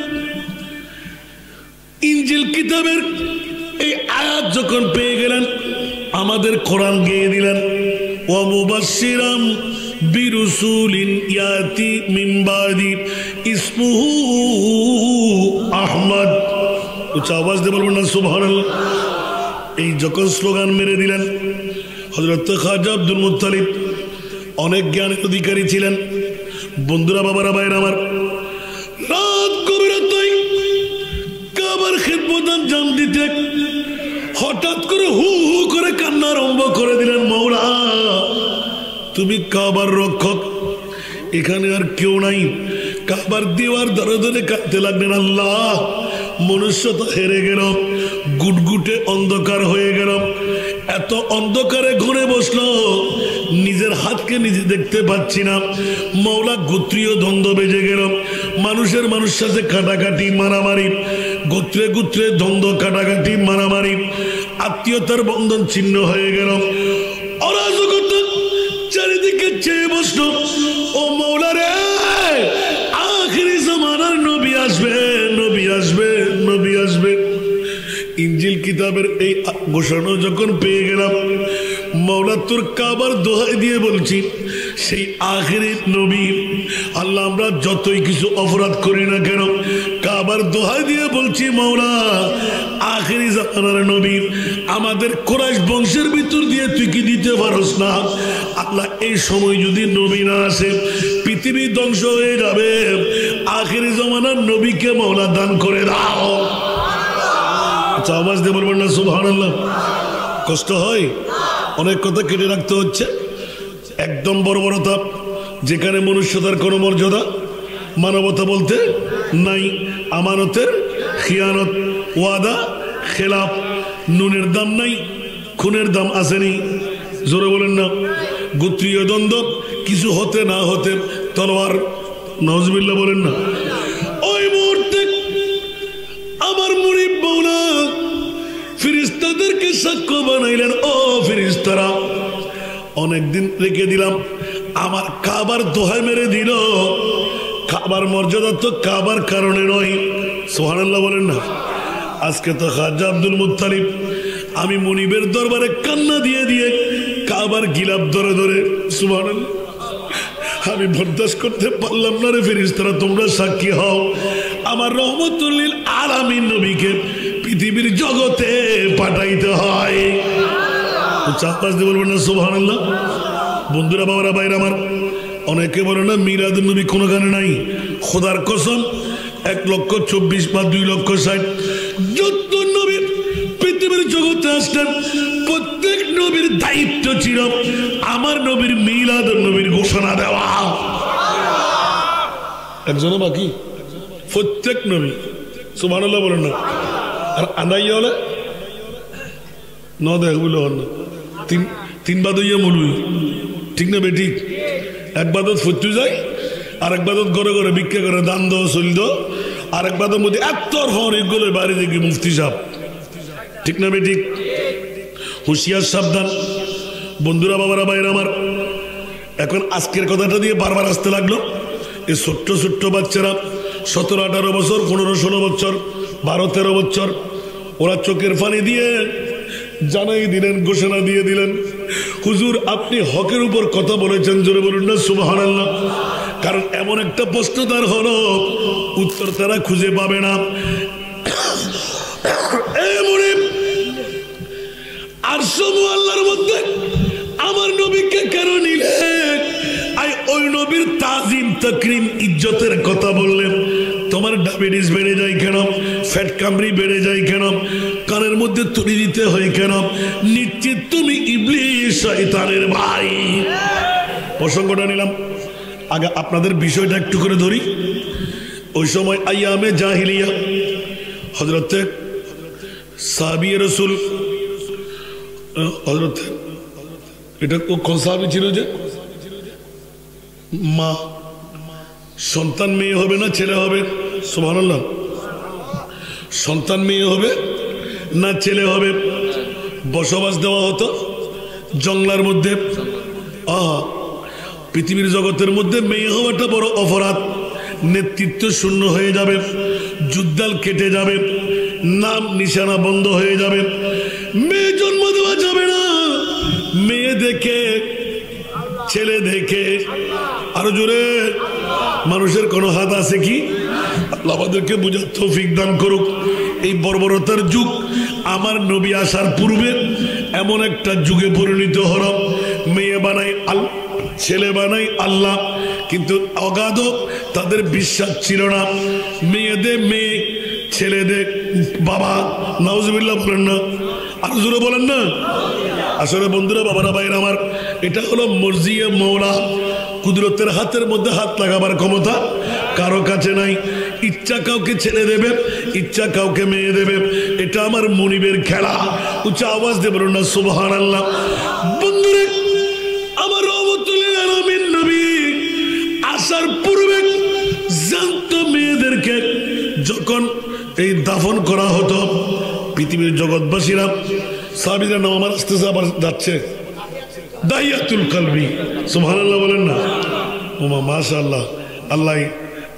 ইনজিল কিতাবের এই আয়াত যখন পেয়ে গেলেন আমাদের কোরআন গেয়ে দিলেন ওয়া মুবাশশিরাম বিরুসুলিন ইয়াতি মিন বাদি ইসমুহু আহমদ। উচ্চ আওয়াজ দিয়ে বলবেন না সুবহানাল্লাহ। এই যখন স্লোগান মেরে দিলেন হযরত খাজা আব্দুল মুত্তালিব অনেক জ্ঞানের অধিকারী ছিলেন। বন্ধুরা বাবারা ভাইরা আমার রাত গভীরতায় কাবার খিদমত আঞ্জাম দিতে হঠাৎ করে হু হু করে কান্না আরম্ভ করে দিলেন, মাওলা তুমি কাবার রক্ষক, এখানে আর কেউ নাই। কাবার দেওয়ার ধরে ধরে কাঁদতে লাগলেন, আল্লাহ মনুষ্যতা হেরে গেল, গুটগুটে অন্ধকার হয়ে গেল, এত অন্ধকারে ঘুরে বসলো নিজের হাতকে নিজে দেখতে পাচ্ছি না। মাওলা গোত্রীয় দ্বন্দ্ব বেজে গেল, মানুষের মানুষ সাথে কাটাকাটি মারামারি, গোত্রে গোত্রে দ্বন্দ্ব কাটাকাটি মারামারি, আত্মীয়তার বন্ধন ছিন্ন হয়ে গেল, অরাজকতা চারিদিকে চেয়ে বসলো। ও মাওলা রে আখিরি জামানার নবী আসবে, নবী আসবে, নবী আসবে। ইনজিল কিতাবের এই ঘোষণা যখন পেয়ে গেলাম মাওলা তোর কাবার দোহাই দিয়ে বলছি সেই আখিরি নবী আল্লাহ আমরা যতই কিছু অপরাধ করি না কেন কাবার দোহাই দিয়ে বলছি মাওলা আখিরি জামানার নবী আমাদের কুরাইশ বংশের ভিতর দিয়ে তুই কি দিতে পারস না? আল্লাহ এই সময় যদি নবী না আসে পৃথিবী ধ্বংস হয়ে যাবে, আখিরি জামানার নবীকে মাওলা দান করে দাও। আওয়াজ দিয়ে বলবেন না সুবহানাল্লাহ। কষ্ট হয়, অনেক কথা কেটে রাখতে হচ্ছে। একদম বর্বরতা, যেখানে মনুষ্যতার কোনো মর্যাদা মানবতা বলতে নাই। আমানতের খিয়ানত, ওয়াদা খেলাফ, নুনের দাম নাই, খুনের দাম আসেনি। জোরে বলেন না। গোত্রীয় দ্বন্দ্ব, কিছু হতে না হতে তলোয়ার, নওয়াজুবিল্লাহ বলেন না। ওই মুহূর্তে আমার মুরিদ মাওলা ফেরেশতাদেরকে সাক্ষ্য বানাইলেন, ও ফেরেশতারা অনেকদিন রেখে দিলাম, আমার কাবার দোহাই মেরে দিল। কাবার মর্যাদা তো কাবার কারণে নয়, সুবহানাল্লাহ বলেন না। আজকে তো খাজা আব্দুল মুত্তালিব আমি মুনিবের দরবারে কান্না দিয়ে দিয়ে কাবার গিলাপ ধরে ধরে, সুবহানাল্লাহ, আমি বরদাস্ত করতে পারলাম না রে ফেরেশতারা, তোমরা সাক্ষী হও। আমার রহমতুল লিল আলামিন নবীকে পৃথিবীর জগতে পাঠাইতে হয়। চাপাস দিয়ে বলবেন না সুবহানাল্লাহ। বন্ধুরা, বাবারা, ভাইরা আমার, অনেকে বলে না মিলাদুন নবী কোনো গানে নাই। খোদার কসম 1,24,000 বা 2,60,000 যত নবী পৃথিবীর জগতে আসলেন, প্রত্যেক নবীর দায়িত্ব ছিল আমার নবীর মিলাদুন নবীর ঘোষণা দেওয়া। একজনও বাকি, প্রত্যেক নবী, সুবহানাল্লাহ বলেন না। আর আদাই হলে ন দেখবুল না, তিন বাদইয়া মলুই, ঠিক না বেটি? এক বাদত ফুটু যায়, আর এক বাদত ঘরে ঘরে ভিক্ষা করে দান দো চল দো, আর এক বাদত মধ্যে এত্তর হন এগুলো বাড়ি দেখি মুফতি সাহেব, ঠিক না বেটি? হুঁশিয়ার, সাবধান। বন্ধুরা, বাবারা, ভাইরা আমার, এখন আজকের কথাটা দিয়ে বারবার আসতে লাগলো। এই ছোট্ট ছোট্ট বাচ্চারা 17-18 বছর, 15-16 বছর, 12-13 বছর, ওরা চোখের পানি দিয়ে জানাই দিলেন, ঘোষণা দিয়ে দিলেন, হুজুর আপনি হকের উপর কথা বলেছেন, জোরে বলুন না সুবহানাল্লাহ। কারণ এমন একটা প্রশ্ন তার হলো উত্তর তারা খুঁজে পাবে না। আর সমু আল্লাহর মধ্যে আমার নবীকে কেন নিলেন? ওই নবীর তাজিম, তাকরিম, ইজ্জতের কথা বললেন। তোমার ডায়াবেটিস বেড়ে যায় কেন? ফ্যাট কামড়ি বেড়ে যায় কেন? কানের মধ্যে তুলি দিতে হয় কেন? নিশ্চিত তুমি ইবলিস, শয়তানের ভাই। প্রসঙ্গটা নিলাম, আগে আপনাদের বিষয়টা একটু করে ধরি। ওই সময় আইয়ামে জাহিলিয়া হযরত সাহাবী রাসূল, হযরত এটা কোন সাহাবী ছিল যে মা সন্তান মেয়ে হবে না ছেলে হবে? সুবহানাল্লাহ। সন্তান মেয়ে হবে না ছেলে হবে? বসবাস দেওয়া হতো জঙ্গলার মধ্যে। পৃথিবীর জগতের মধ্যে মেয়ে হওয়াটা বড় অপরাধ। নেতৃত্ব শূন্য হয়ে যাবে, যুদ্ধাল কেটে যাবে, নাম নিশানা বন্ধ হয়ে যাবে। মেয়ে জন্ম দেওয়া যাবে না। মেয়ে দেখে, ছেলে দেখে, আরো জোরে, মানুষের কোনো হাত আছে কি? আল্লাহ আমাদেরকে বুঝার তৌফিক দান করুক। এই বর্বরতার যুগ আমার নবী আসার পূর্বে এমন একটা যুগে পরিণত হল। মেয়ে বানাই আল্লাহ, ছেলে বানাই আল্লাহ, কিন্তু অগাধ তাদের বিশ্বাস ছিল না। মেয়েদের মেয়ে, ছেলেদের বাবা, নাউজুবিল্লাহ বলেন না, আর জোরে বলেন না। আসলে বন্ধুরা, বাবারা, ভাইরা আমার, এটা হলো মর্জিয়ে মওলা। কুদরতের হাতের মধ্যে হাত লাগাবার ক্ষমতা কারো কাছে নাই। ইচ্ছা কাউকে ছেলে দেবে, ইচ্ছা কাউকে মেয়ে দেবে। এটা আমার মুনিবের খেলা। উচ্চ আওয়াজ দিয়ে বলুন না সুবহানাল্লাহ। বন্ধুরা, আমার রহমতুল আলামিন নবী আসার পূর্বে জানতো মেয়েদেরকে যখন এই দাফন করা হতো, পৃথিবীর জগৎবাসীরা, সাহাবীরা নাম আমার আস্তে আস্তে আবার যাচ্ছে, দাইয়াতুল কলবি, সুবহানাল্লাহ বলেন না। ওমা মাশাআল্লাহ, আল্লাহ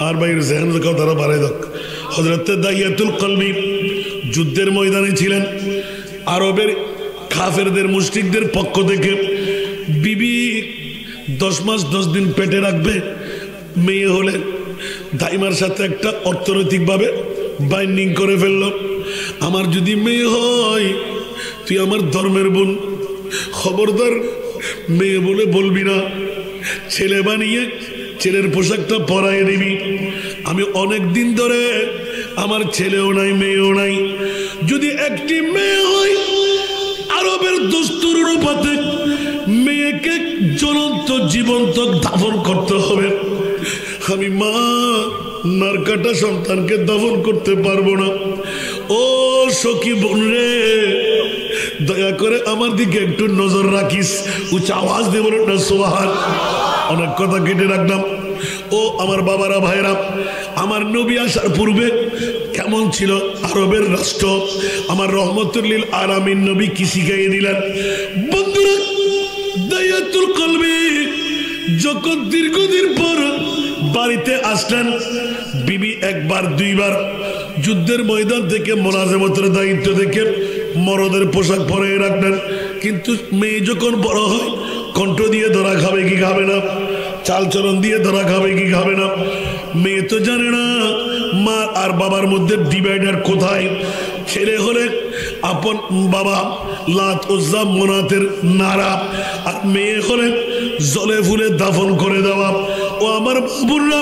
আর ভাইয়ের জেহেন তারা বাড়াই দেখ। হযরত দাইয়াতুল কলবি যুদ্ধের ময়দানে ছিলেন। আরবের কাফেরদের, মুশরিকদের পক্ষ থেকে বিবি 10 মাস 10 দিন পেটে রাখবে। মেয়ে হলে দাইমার সাথে একটা অর্থনৈতিকভাবে বাইন্ডিং করে ফেললো। আমার যদি মেয়ে হয়, তুই আমার ধর্মের বোন, খবরদার মেয়ে বলে বলবি না, ছেলে বানিয়ে ছেলের পোশাকটা পরাই দিবি। আমি অনেক দিন ধরে আমার ছেলেও নাই, মেয়েও নাই। যদি একটি মেয়ে হয়, আরবের দস্তুর অনুপাতে মেয়েকে জ্বলন্ত জীবন্ত দাফন করতে হবে। আমি মা নারকাটা সন্তানকে দাফন করতে পারবো না। ও সখী বোন রে, দয়া করে আমার দিকে একটু নজর রাখিস। উচ্চ আওয়াজ দিয়ে বলুন না সুবহান। অনেক কথা কেটে রাখলাম। ও আমার বাবারা ভাইরা, আমার নবী আসার পূর্বে কেমন ছিল আরবের রাষ্ট্র, আমার রহমতুল লিল আলামিন নবী কি শিখাইয়ে দিলেন। বন্ধুরা, দাইয়াতুল কলবি যখন দীর্ঘদিন পর বাড়িতে আসলেন, বিবি একবার দুইবার যুদ্ধের ময়দান থেকে মোলাজেমতের দায়িত্ব দেখে মরদের পোশাক পরে রাখলেন। কিন্তু মেয়ে যখন বড় হয়, কণ্ঠ দিয়ে ধরা খাবে কি খাবে না, চালচলন দিয়ে ধরা খাবে কি খাবে না, মেয়ে তো জানে না মা আর বাবার মধ্যে ডিভাইডার কোথায়। ছেলে হলে আপন বাবা লাত উজ্জা মোনাতের নারা, আর মেয়ে হলে জলে ফুলে দাফন করে দেওয়া। ও আমার বাবুরা,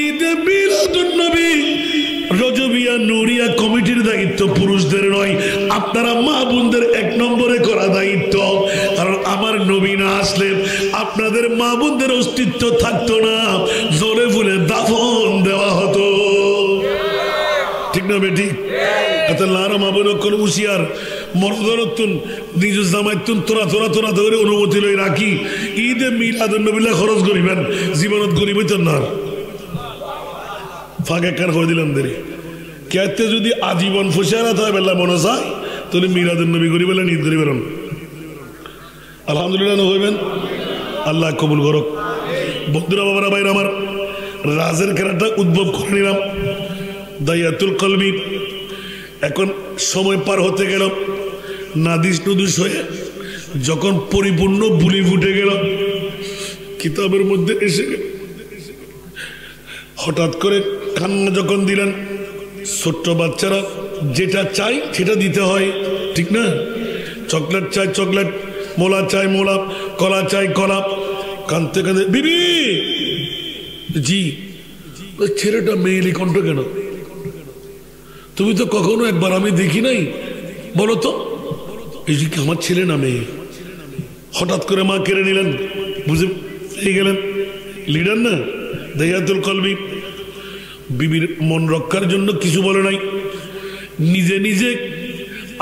ঈদে মিলাদুন নবী রজবিয়া নুরিয়া কমিটির দায়িত্ব পুরুষদের নয়, আপনারা মা বোনদের এক নম্বরে করা দায়িত্ব। কারণ আমার নবী না আসলে আপনাদের মা বোনদের অস্তিত্ব থাকতো না, জলে ফুলে দাফন দেওয়া হতো। ঠিক না বেটি? এত লারা মা বোন কোন হুঁশিয়ার মরদরতুন নিজ জামাইতুন তোরা তোরা তোরা ধরে অনুমতি লই রাখি। ঈদে মিলাদুন নবীলা খরচ করিবেন, জীবনত গরিব হইতেন না। ফাঁকে কার করে দিলাম দেরি কেতে যদি আজীবন ফুসিয়ারা থাকে বেলা মনে চায়, তাহলে মিলাদুন নবী করি বেলা ঈদ করি বেরোন। আলহামদুলিল্লাহ হইবেন, আল্লাহ কবুল করুক। বন্ধুরা বাবারা ভাইরা আমার, রাজের খেলাটা উদ্ভব করে নিলাম। দাইয়াতুল কলবি এখন সময় পার হতে গেল, নাদিস নুদুস হয়ে যখন পরিপূর্ণ বুলি ফুটে গেল, কিতাবের মধ্যে এসে গেল। হঠাৎ করে কান্না যখন দিলেন, ছোট্ট বাচ্চারা যেটা চাই সেটা দিতে হয়, ঠিক না? চকলেট চাই চকলেট, মোলা চাই মোলা, কলা চাই কলা। কানতে কাঁদতে, বিবি জি, ছেলেটা মেয়েলি কণ্ঠ কেন? তুমি তো কখনো একবার আমি দেখি নাই, বলো তো এই যে আমার ছেলে না মেয়ে? হঠাৎ করে মা কেড়ে নিলেন, বুঝে গেলেন লিডার না দাইয়াতুল কলবি। বিবির মন রক্ষার জন্য কিছু বলে নাই, নিজে নিজে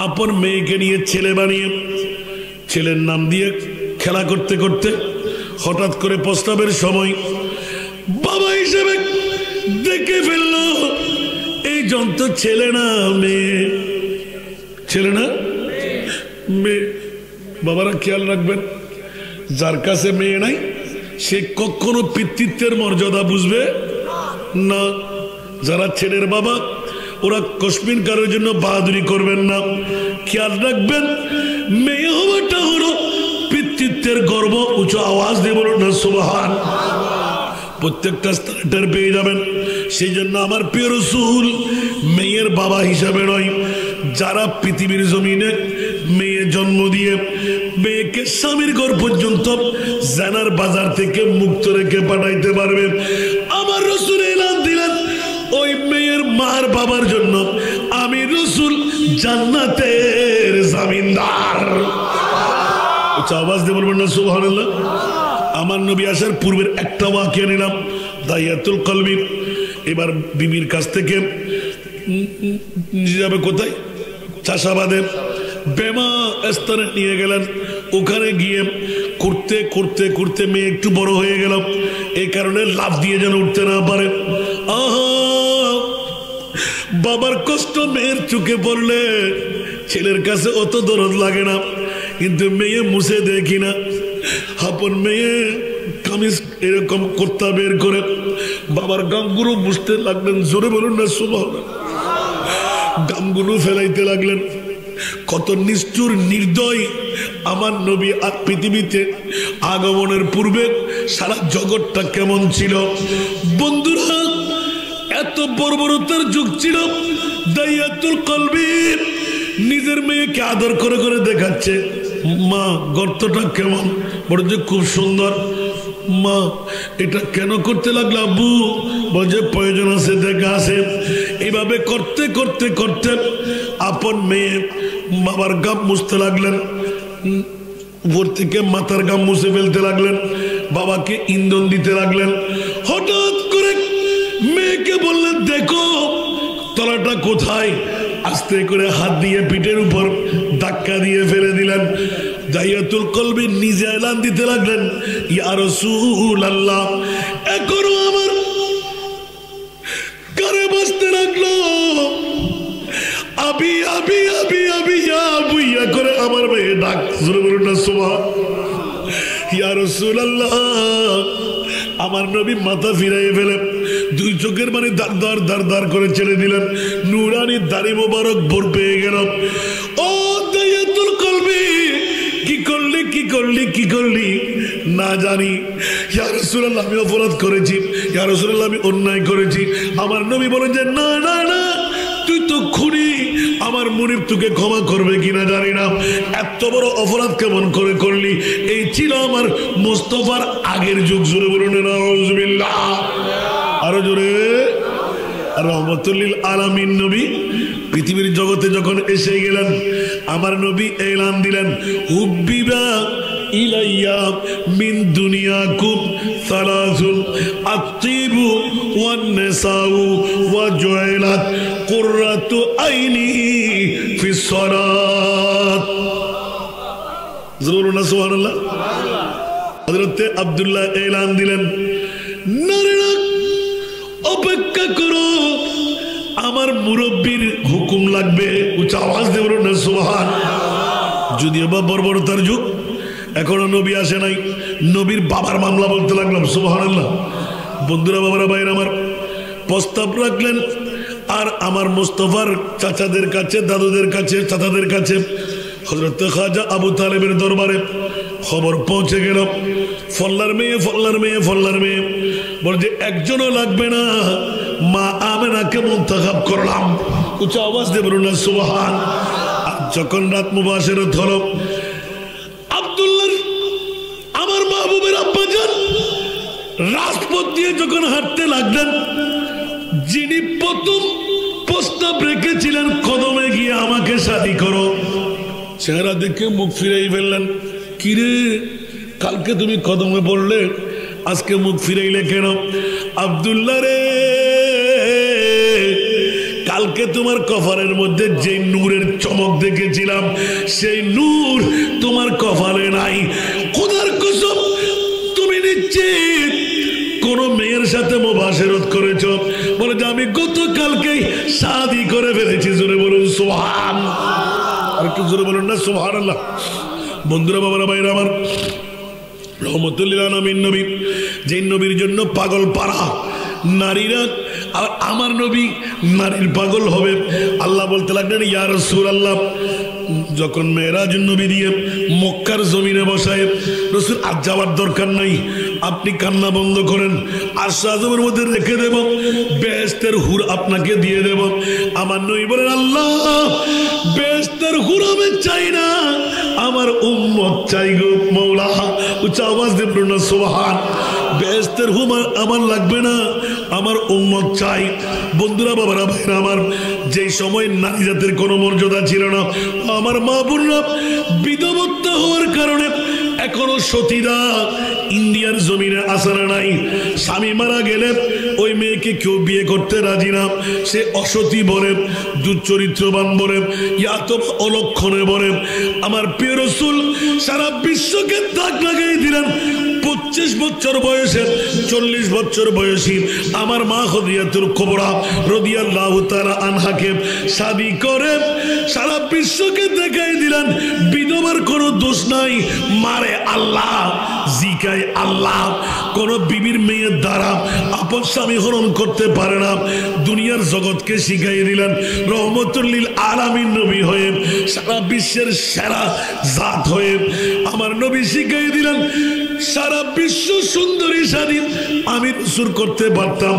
আপন মেয়েকে নিয়ে ছেলে বানিয়ে ছেলের নাম দিয়ে খেলা করতে করতে হঠাৎ করে প্রস্তাবের সময় বাবা হিসেবে দেখে ফেলল এই যন্ত্র ছেলে না মেয়ে, ছেলে না মেয়ে। বাবারা খেয়াল রাখবেন, যার কাছে মেয়ে নাই সে কখনো পিতৃত্বের মর্যাদা বুঝবে না। যারা ছেলের বাবা ওরা কসমিন কারোর জন্য বাহাদুরি করবেন না। খেয়াল রাখবেন, মেয়ে হওয়াটা হলো পিতৃত্বের গর্ব। উঁচু আওয়াজ দিয়ে বলুন না সুবহান। প্রত্যেকটা স্থানে টের পেয়ে যাবেন। সেই জন্য আমার প্রিয় রাসূল মেয়ের বাবা হিসাবে নয়, যারা পৃথিবীর জমিনে মেয়ে জন্ম দিয়ে মেয়েকে স্বামীর ঘর পর্যন্ত জানার বাজার থেকে মুক্ত রেখে পাঠাইতে পারবে, আমার রাসূল এলান দিলেন ওই মেয়ের মার বাবার জন্য আমি রাসূল জান্নাতের জামিনদার। আওয়াজ দিয়ে বলবেন না সুবহানাল্লাহ। আমার নবী আসার পূর্বের একটা ওয়াকিয়া নিলাম, দাইয়াতুল কলবি। এবার বিবির কাছ থেকে যাবে কোথায়? চাষাবাদে বেমা স্থানে নিয়ে গেলেন। ওখানে গিয়ে করতে করতে করতে মেয়ে একটু বড় হয়ে গেল, এই কারণে লাফ দিয়ে যেন উঠতে না পারে। আহা, বাবার কষ্ট মেয়ের চোখে পড়লে ছেলের কাছে অত দরদ লাগে না, কিন্তু মেয়ে মুছে দেখি না। আপন মেয়ে কামিজ এরকম কুর্তা বের করে বাবার গামগুলো মুছতে লাগলেন। জোরে বলুন না সুবহানাল্লাহ। গামগুলো ফেলাইতে লাগলেন। কত নিষ্ঠুর নির্দয় আমার নবী আর পৃথিবীতে আগমনের পূর্বে সারা জগৎটা কেমন ছিল। বন্ধুরা, এত বর্বরতার যুগ ছিল। দাইয়াতুল কলবি নিজের মেয়েকে আদর করে করে দেখাচ্ছে, মা গর্তটা কেমন? বড় যে খুব সুন্দর। মা এটা কেন করতে লাগলো আব্বু? বলছে প্রয়োজন আছে, দেখা আছে। এইভাবে করতে করতে করতে আপন মেয়ে বাবার গাপ মুছতে লাগলেন। উপর থেকে মাথার গাম মুছে ফেলতে লাগলেন, বাবাকে ইন্ধন দিতে লাগলেন। হঠাৎ করে মেয়েকে বললেন, দেখো তলাটা কোথায়? আস্তে করে হাত দিয়ে পিঠের উপর ধাক্কা দিয়ে ফেলে দিলেন। দাইয়াতুল কলবি নিজে এলান দিতে লাগলেন, ইয়া রাসূলুল্লাহ, এখনো আমার কারে বাজতে লাগলো, আবি আবি আবি আবি বুইয়া করে আমার মেয়ে ডাক শুরু করুন না। সুবহানাল্লাহ। ইয়া রাসূলুল্লাহ, আমার নবী মাথা ফিরাইয়ে ফেলে দুই চোখের মানে দার দার দার করে ছেড়ে দিলেন। নুরানি দাড়ি মোবারক ভোর পেয়ে গেল। ও দাইয়াতুল কলবি, কি করলি কি করলি কি করলি? না জানি ইয়া রাসূলুল্লাহ, আমি অপরাধ করেছি, ইয়া রাসূলুল্লাহ আমি অন্যায় করেছি। আমার নবী বলেন যে না না না, তুই তো খুনি, আমার মুনিব তোকে ক্ষমা করবে কিনা জানি না, এত বড় অপরাধ কেমন করে করলি? এই ছিল আমার মুস্তাফার আগের যুগ। জোরে বলুন নাউজুবিল্লাহ, আরো জোরে। রহমতুল লিল আলামিন নবী পৃথিবীর জগতে যখন এসে গেলেন, আমার নবী এলান দিলেন, হুব্বিবা ইলাইয়া মিন দুনিয়াকুম সালাসুন আত-তিবু ওয়ান নিসাউ ওয়া জুইলাত কুররাতু আইনি ফিস সালাত। জোরে বলুন সুবহানাল্লাহ। হযরত আব্দুল্লাহ এলান দিলেন, নারীরা অপেক্ষা করো, আমার মুরব্বীর হুকুম লাগবে। উচ্চ আওয়াজ দিয়ে বলুন না সুবহান। যদিও বা বর্বরতার যুগ, এখনো নবী আসে নাই, নবীর বাবার মামলা বলতে লাগলাম। সুবহানাল্লাহ। বন্ধুরা, বাবারা, ভাইরা আমার, প্রস্তাব রাখলেন। আর আমার মুস্তাফার চাচাদের কাছে, দাদুদের কাছে, চাচাদের কাছে হযরত খাজা আবু তালেবের দরবারে খবর পৌঁছে গেল, ফল্লার মেয়ে ফল্লার মেয়ে ফল্লার মেয়ে। বলে যে একজনও লাগবে না, মা আমেনাকে মুনতাখাব করলাম। উচ্চ আওয়াজ দিয়ে বলুন না সুবহান। আর যখন রাত মুবাশশিরাত হলো, আব্দুল্লাহ আমার মাহবুবের আব্বাজান রাজপথ দিয়ে যখন হাঁটতে লাগলেন, যিনি প্রথম প্রস্তাব রেখেছিলেন কদমে গিয়ে আমাকে শাদী করো, চেহারা দেখে মুখ ফিরাই ফেললেন। কিরে, কালকে তুমি কদমে পড়লে, আজকে মুখ ফিরাইলে কেন? আব্দুল্লাহ রে, কালকে তোমার কপালের মধ্যে যে নূরের চমক দেখেছিলাম, সেই নূর তোমার কপালে নাই। খোদার কসম, তুমি নিশ্চিত কোন মেয়ের সাথে মুবাশশিরাত করেছো? বলে যে আমি গতকালকেই শাদী করে ফেলেছি। জোরে বলুন সুবহান। আর একটু জোরে বলুন না সুবহানাল্লাহ। বন্ধুরা, বাবারা, ভাইরা আমার, রহমতুল লিল আলামিন নবী, যে নবীর জন্য পাগল পারা নারীরা, আর আমার নবী নারীর পাগল হবে। আল্লাহ বলতে লাগলেন, ইয়া রাসূলুল্লাহ, যখন মেরাজ নবী দিয়ে মক্কার জমিনে বসায়, রাসূল আজ যাওয়ার দরকার নাই, আপনি কান্না বন্ধ করেন, আরশ আযমের মধ্যে রেখে দেব, বেহেশতের হুর আপনাকে দিয়ে দেব। আমার নবী বলেন, আল্লাহ, বেহেশতের হুর আমি চাই না, আমার উম্মত চাই গো মওলা। উচ্চ আওয়াজ দিয়ে বলুন না সুবহান। বেহেশতের হুর আমার লাগবে না, আমার উম্মত চাই। বন্ধুরা, বাবারা, ভাইরা আমার, যেই সময় নারী জাতির কোনো মর্যাদা ছিল না, আমার মা বোনরা বিধবত্ব হওয়ার কারণে এখনো সতীরা ইন্ডিয়ার জমিনে আসার নাই। স্বামী মারা গেলে ওই মেয়েকে কেউ বিয়ে করতে রাজি না, সে অসতী বলে, দুশ্চরিত্রবান বলে, ইয়াতো অলক্ষণে বলে। আমার প্রিয় রাসূল সারা বিশ্বকে দাগ লাগাই দিলেন। 25 বছর বয়সে 40 বছর বয়সী আমার মা খাদিজাতুল কুবরা রাদিয়াল্লাহু তাআলা আনহাকে শাদী করে সারা বিশ্বকে দেখাই দিলেন, বিধবার কোনো দোষ নাই, মারে আল্লাহ, জিকায় আল্লাহ। কোন বিবির মেয়ের দ্বারা আপন স্বামী হরণ করতে পারে না। দুনিয়ার জগৎকে শিখাই দিলেন রহমতুল লিল আলামিন নবী হয়ে, সারা বিশ্বের সেরা জাত হয়ে আমার নবী শিখাই দিলেন সারা বিশ্ব সুন্দরী শাদী আমি রাসূল করতে পারতাম।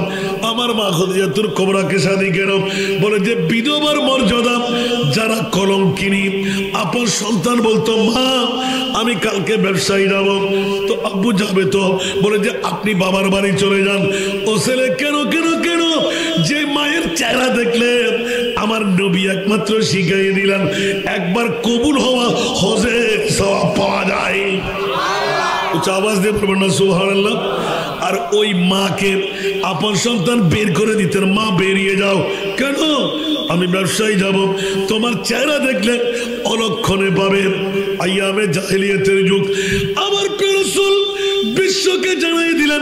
আমার মা খাদিজাতুল কুবরাকে শাদী কেন? বলে যে বিধবার মর্যাদা যারা কলঙ্কিনী। আপন সন্তান বলতো, মা আমি কালকে ব্যবসায়ী যাব, তো আব্বু যাবে তো? বলে যে আপনি বাবার বাড়ি চলে যান। ও ছেলে, কেন কেন কেন? যে মায়ের চেহারা দেখলে আমার নবী একমাত্র শিখাই দিলেন একবার কবুল হওয়া হজের সওয়াব পাওয়া যায়। আওয়াজ দিয়ে বলবেন না সুবহানাল্লাহ। আর ওই মাকে আপন সন্তান বের করে দিতেন, মা বেরিয়ে যাও। কেন? আমি ব্যবসায়ী যাব, তোমার চেহারা দেখলে অলক্ষণে পাবে। আইয়ামে জাহেলিয়াতের যুগ। আমার প্রিয় রাসূল বিশ্বকে জানিয়ে দিলেন,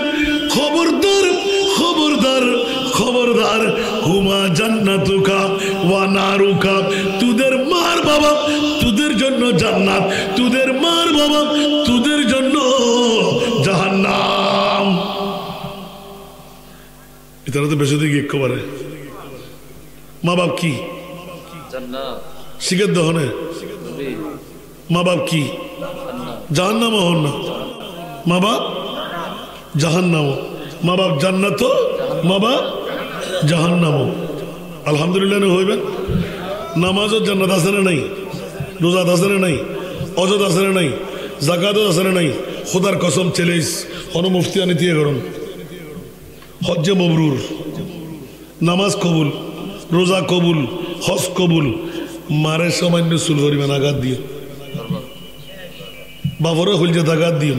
খবরদার খবরদার খবরদার, হুমা জান্নাতুকা ওয়া নারুকা, তোদের মার বাবা তোদের জন্য জান্নাত, তোদের মার বাবা তোদের জন্য জাহান্নাম। এটা তো বেশি দিকে একেবারে মা বাপ কি শিখের দহনে, মা বাপ কি জাহান্নাম হন না, মা বাপ জাহান্নাম, মা বাপ জান্নাত, মা বাপ জাহান্নাম। আলহামদুলিল্লাহ হইবেন। নামাজও জান্নাত আছে না নাই, রোজাত আছে না নাই, অজত আছে না নাই, জাকাতও আছে না নাই। খোদার কসম চ্যালেঞ্জ হন মুফতি আনি দিয়ে করুন, হজ্জে মবরুর, নামাজ কবুল, রোজা কবুল, হজ কবুল, মারের সামান্য চুল করিবেন আঘাত দিয়ে, বাবরে হইলছে আঘাত দিন।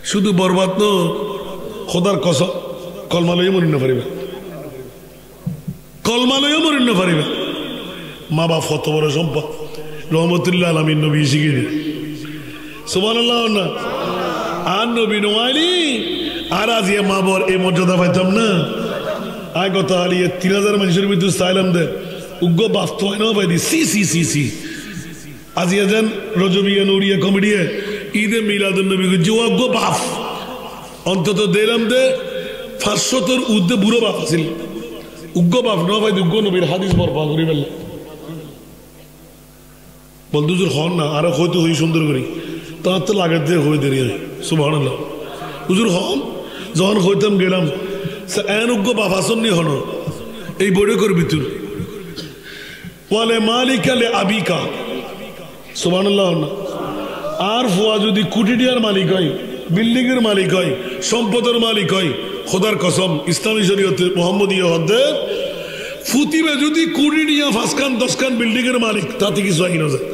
শুধু বরবাদ ন, খোদার কসম কলমা লইয়া মরিন পারিবে, কলমা লইয়া মরিন পারিবে। মা বাপ কত বড় সম্পদ, রহমতুল্লাহ আলামিন নবী শিখিয়ে দিন সুবহানাল্লাহ না। আর নবী নোয়াইলি আর আজ মা বর এই মর্যাদা পাইতাম না। আয় কত হারিয়ে 3000 মানুষের ভিতরে চাইলাম দে উগ্র বাস্তব হয় না পাই দি সি সি সি সি। আজিয়া যান রজবিয়া নৌরিয়া কমেডিয়া ঈদে মিলাদুন নবী যোগ্য বাপ অন্তত দিলাম দে 500 উদ্দে বুড়ো বাপ আছিল, উগ্র বাপ ন ভাই উগ্র নবীর হাদিস বরপা করি ফেললে বন্ধুজুর হন না। আরো হয়তো হই সুন্দর করি তার তো লাগার দিয়ে হয়ে দেরি হয় সুবহানাল্লাহ। হুজুর হন যখন হইতাম গেলাম এন উগ্র বাপ আসন নি হন এই বড় করবি তুই ওয়ালে মালিকালে আবিকা সুবহানাল্লাহ না। আর ফুয়া যদি কুটিডিয়ার মালিক হয়, বিল্ডিং এর মালিক হয়, সম্পদের মালিক হয়, খোদার কসম ইসলামী শরীয়তে মুহাম্মদীয় হদ্দে ফুতিবে যদি কুটিডিয়া 5 খান 10 খান বিল্ডিং এর মালিক, তাতে কিছু আইন যায়।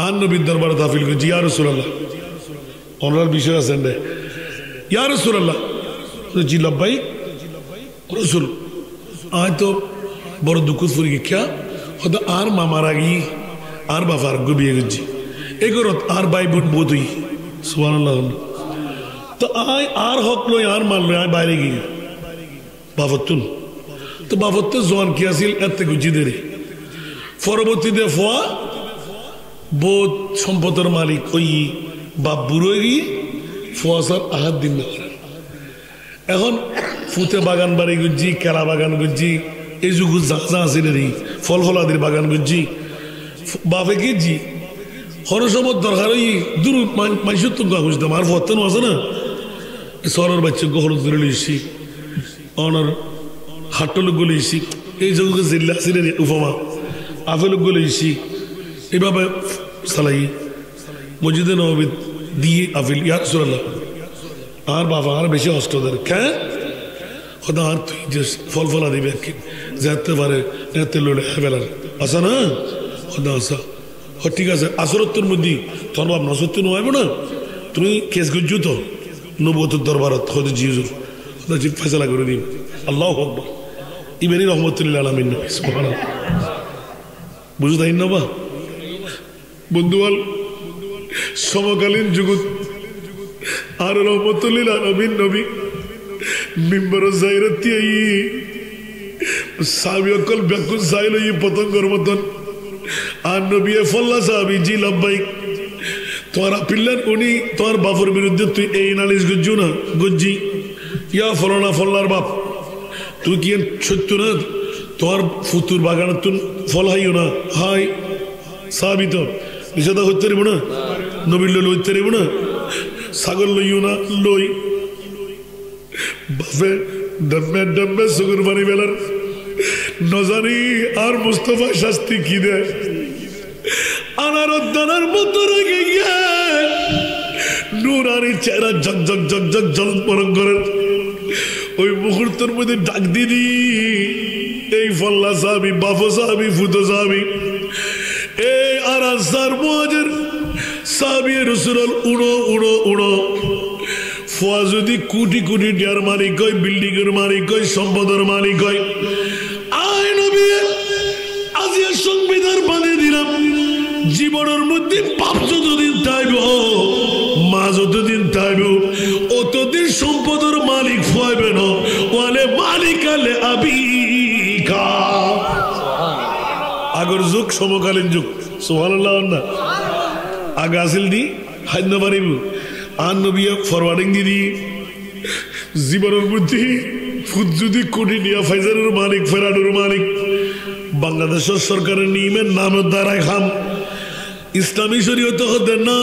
আর নবীর দরবারে দাফিল করেছি, ইয়া রাসূলুল্লাহ ওনার বিষয় আছেন রে, ইয়া রাসূলুল্লাহ। জি লাব্বাইক রাসূল। আয় তো বড় দুঃখ ফুরি কে হয়তো আর মামার আগি আর বাবার বিয়ে করছি এগরত আর ভাই বোন বোধই সুবহানাল্লাহ। তো আয় আর হক লই আর মান লই আয় বাইরে গিয়ে বাবতুন তো বাবত জোয়ান কি আসিল এত গুজি দেরি পরবর্তীতে ফোয়া বোধ সম্পদের মালিক ওই বাপ বুড়ো গিয়ে ফোয়াশার আহাত দিন না। এখন ফুতে বাগান বাড়ি গুজি, কেলা বাগান গুজি, এই যুগ যা আছে রে ফল ফলাদির বাগান গুজি বাপে গেছি হরসমত দরকার ওই দূর মাইসুর তো গা খুঁজতাম আর ফতেন আছে না সরের বাচ্চা হলুদ করে লইছি অনার হাট্টলোক গলেছি এই যুগে জিল্লা আছে রে উপমা আফেলোক গলেছি এইভাবে চালাই মসজিদে নবী দিয়ে আফিল ইয়া রাসূলুল্লাহ আর বাবা আর বেশি কষ্ট দেয় কে খোদা আর তুই যে ফল ফলা দিবে যেতে পারে এতে লড়ে ফেলার আসা না খোদা আসা হ ঠিক আছে আসরত্তর মধ্যে তোর বাপ নসত্তর নোয়াইব না তুমি কেস গুজু তো নবুয়তের দরবারত খোদা জিজুর খোদা জি ফয়সালা করে দিন আল্লাহু আকবার ইবেরি রহমতুল্লাহ আলামিন সুবহানাল্লাহ বুঝু তাই না বা বন্ধুয়াল সমকালীন যুগত আর রহমতুল্লাহ আলামিন নবী মিম্বর জাইরাতি আই সাহাবী অকল ব্যাকুল সাইল এই পতঙ্গর মতন আর নবী ফল্লা সাহাবী জি লব্বাইক তোরা পিল্লান উনি তোর বাপের বিরুদ্ধে তুই এই নালিশ গুজ্জু না গুজ্জি ইয়া ফলনা ফল্লার বাপ তুই কি সত্য না তোর ফুতুর বাগান তুই ফল হাইও না হাই সাহাবী তো নিষেধা হইতে পারিব না নবীর লই হইতে পারিব না ছাগল লইও না লই বাপে ডব্বে ডব্বে সুগুর বাড়ি বেলার নজানি আর মুস্তফা শাস্তি কি দেয় আনার দানার মতো রেখে গিয়ে নুরানি চেহারা ঝকঝক ঝকঝক ঝলক পরক করে ওই মুহূর্তের মধ্যে ডাক দিদি এই ফল্লা সাহাবী বাফো সাহাবী ফুতো সাহাবী এই আর আনসার মুহাজির সাহাবিয়ে রাসূল উড়ো উড়ো উড়ো ফুয়া যদি কোটি কোটি টাকার মালিক হয় বিল্ডিং এর মালিক হয় সম্পদের মালিক হয় আয় নবী আজিয়া সংবিধান বানিয়ে দিলাম জীবনের মধ্যে পাপ যতদিন থাকব মা যতদিন থাকব অতদিন সম্পদের মালিক ফুয়াবে না ওয়ালে মালিক আলে আবিকা আগর যুগ সমকালীন যুগ সুবহানাল্লাহ না আগে আসিল দি হাইন পারিব আর নবী ফরওয়ার্ডিং দিদি জীবনের মধ্যে ফুট যদি কোটি নিয়া ফাইজারের মালিক ফেরাডুর মালিক বাংলাদেশের সরকারের নিয়মের নামের দ্বারাই খাম ইসলামী শরীয়ত হতে না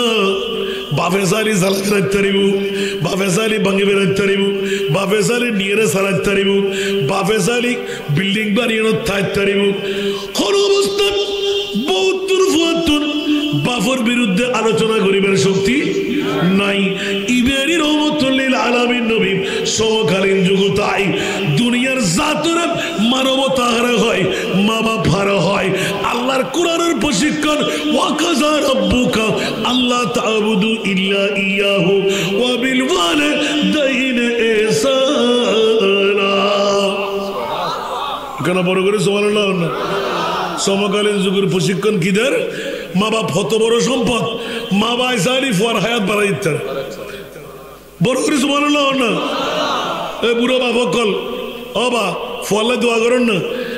বাফে সালি সালাত রাখতে পারিব বাফে সালি ভাঙে বেড়াইতে পারিব বাফে সালি নিয়ে সালাতে পারিব বাফে সালি বিল্ডিং বানিয়ে থাকতে পারিব কোন অবস্থা ৭২-৭৪ বাফর বিরুদ্ধে আলোচনা করিবার শক্তি নাই ইবেরি রহমতুল্লিল আলামিন নবী সমকালীন যুগ তাই দুনিয়ার জাতরে মানবতা হারা হয় মা বাপ হারা হয় আল্লাহর কোরআনের প্রশিক্ষণ ওয়াকাযা রাব্বুকা আল্লাহ তা'বুদু ইল্লা ইয়াহু ওয়া বিল ওয়ালিদাইনি ইহসানা কেন বড় করে সুবহানাল্লাহ না সমকালীন যুগের প্রশিক্ষণ কিদের মা বাপ হত বড় সম্পদ মা বাই সারি ফুয়ার হায়াত বাড়াই দিতে বড় করে সুবহানাল্লাহ না এ বুড়ো বাপ কল ও বা ফুয়ালে দোয়া করেন না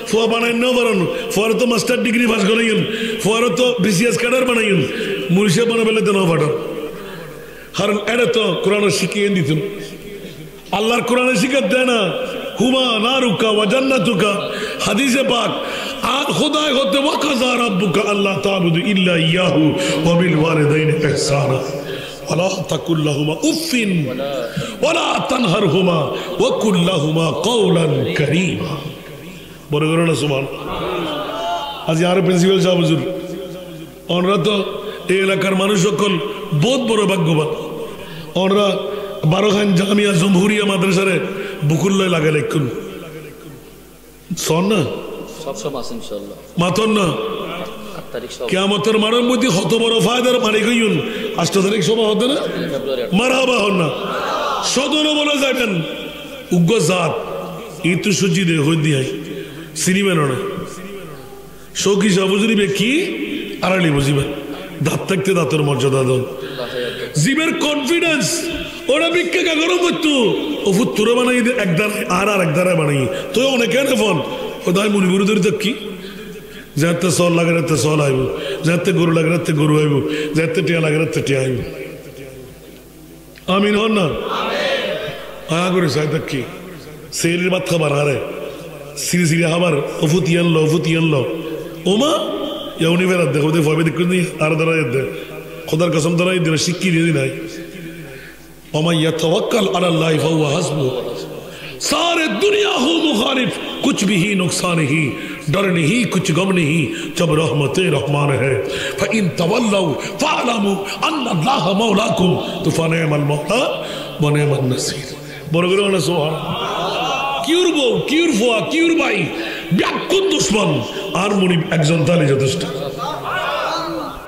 ফুয়া বানাই না পারেন ফুয়ার তো মাস্টার ডিগ্রি পাস করাইন ফুয়ার তো বিসিএস ক্যাডার বানাইন মুর্শিদ বানাবেলে তো না পাঠান কারণ এটা তো কোরআনে শিখিয়ে দিতেন আল্লাহর কোরআনে শিখাত দেয় না হুমা নারুকা ওয়া জান্নাতুকা হাদিসে পাক আর খোদায় হতে ওয়াকাযা রাব্বুকা আল্লাহ তা'বুদু ইল্লা ইয়াহু ওয়া বিল ওয়ালিদাইনি ইহসানা ওয়ালা তাকুল লাহুমা উফিন ওয়ালা তানহারহুমা ওয়া কুল লাহুমা কাওলান কারীমা বড় করে না সুবহানাল্লাহ আজ আর প্রিন্সিপাল সাহেব হুজুর ওনারা তো এই এলাকার মানুষ সকল বহুত বড় ভাগ্যবান ওনারা বারোখান জামিয়া জমহুরিয়া মাদ্রাসারে বুকুল্লায় লাগাই লিখুন শোন না মাতন না কিয়ামতের মারের মধ্যে হত বড় ফায়দার মালিক হইন 8 তারিখ সভা হতে না মারহাবা হন না সদর বলে যাবেন উগ্র জাত এই তো সুজি দে হই দিয়াই সিনেমার না শৌকি সাহ বুঝিবে কি আড়ালি বুঝিবে দাঁত থাকতে দাঁতের মর্যাদা দেন জীবের কনফিডেন্স ওরা ভিক্ষা কাগরও করতো ও ফুত্তুরে বানাই একদার আর একদারায় বানাই তো অনেকে না ফোন ও দায় মনিপুর ধরে তো কি যাতে সল লাগে রাতে সল আইব যাতে গরু লাগে রাতে গরু আইব যাতে টিয়া লাগে রাতে টিয়া আইব আমিন হন না আয়া করে চাই তো কি সেরির ভাত খাবার হারে সিরি সিরি খাবার অফুতিয়ান ল ওমা ইউনি বেড়াত দেখো দে ভয় দেখুন আর দাঁড়াই দে খোদার কসম দাঁড়াই দিলে শিক্ষি দিয়ে নাই ومن يتوكل على الله فهو حسبه सारे दुनिया हो मुखालिफ कुछ भी ही नुकसान ही डर नहीं कुछ गम नहीं जब रहमत रहमान है فإن تولوا فاعلموا أن الله مولاكم तो फनिअमल मौला वनिअम النصير বড় করে সুবহান কিউর বউ কিউর ফুয়া কিউর ভাই ব্যাকুন দুশমন আর মুনি একজন তালে যথেষ্ট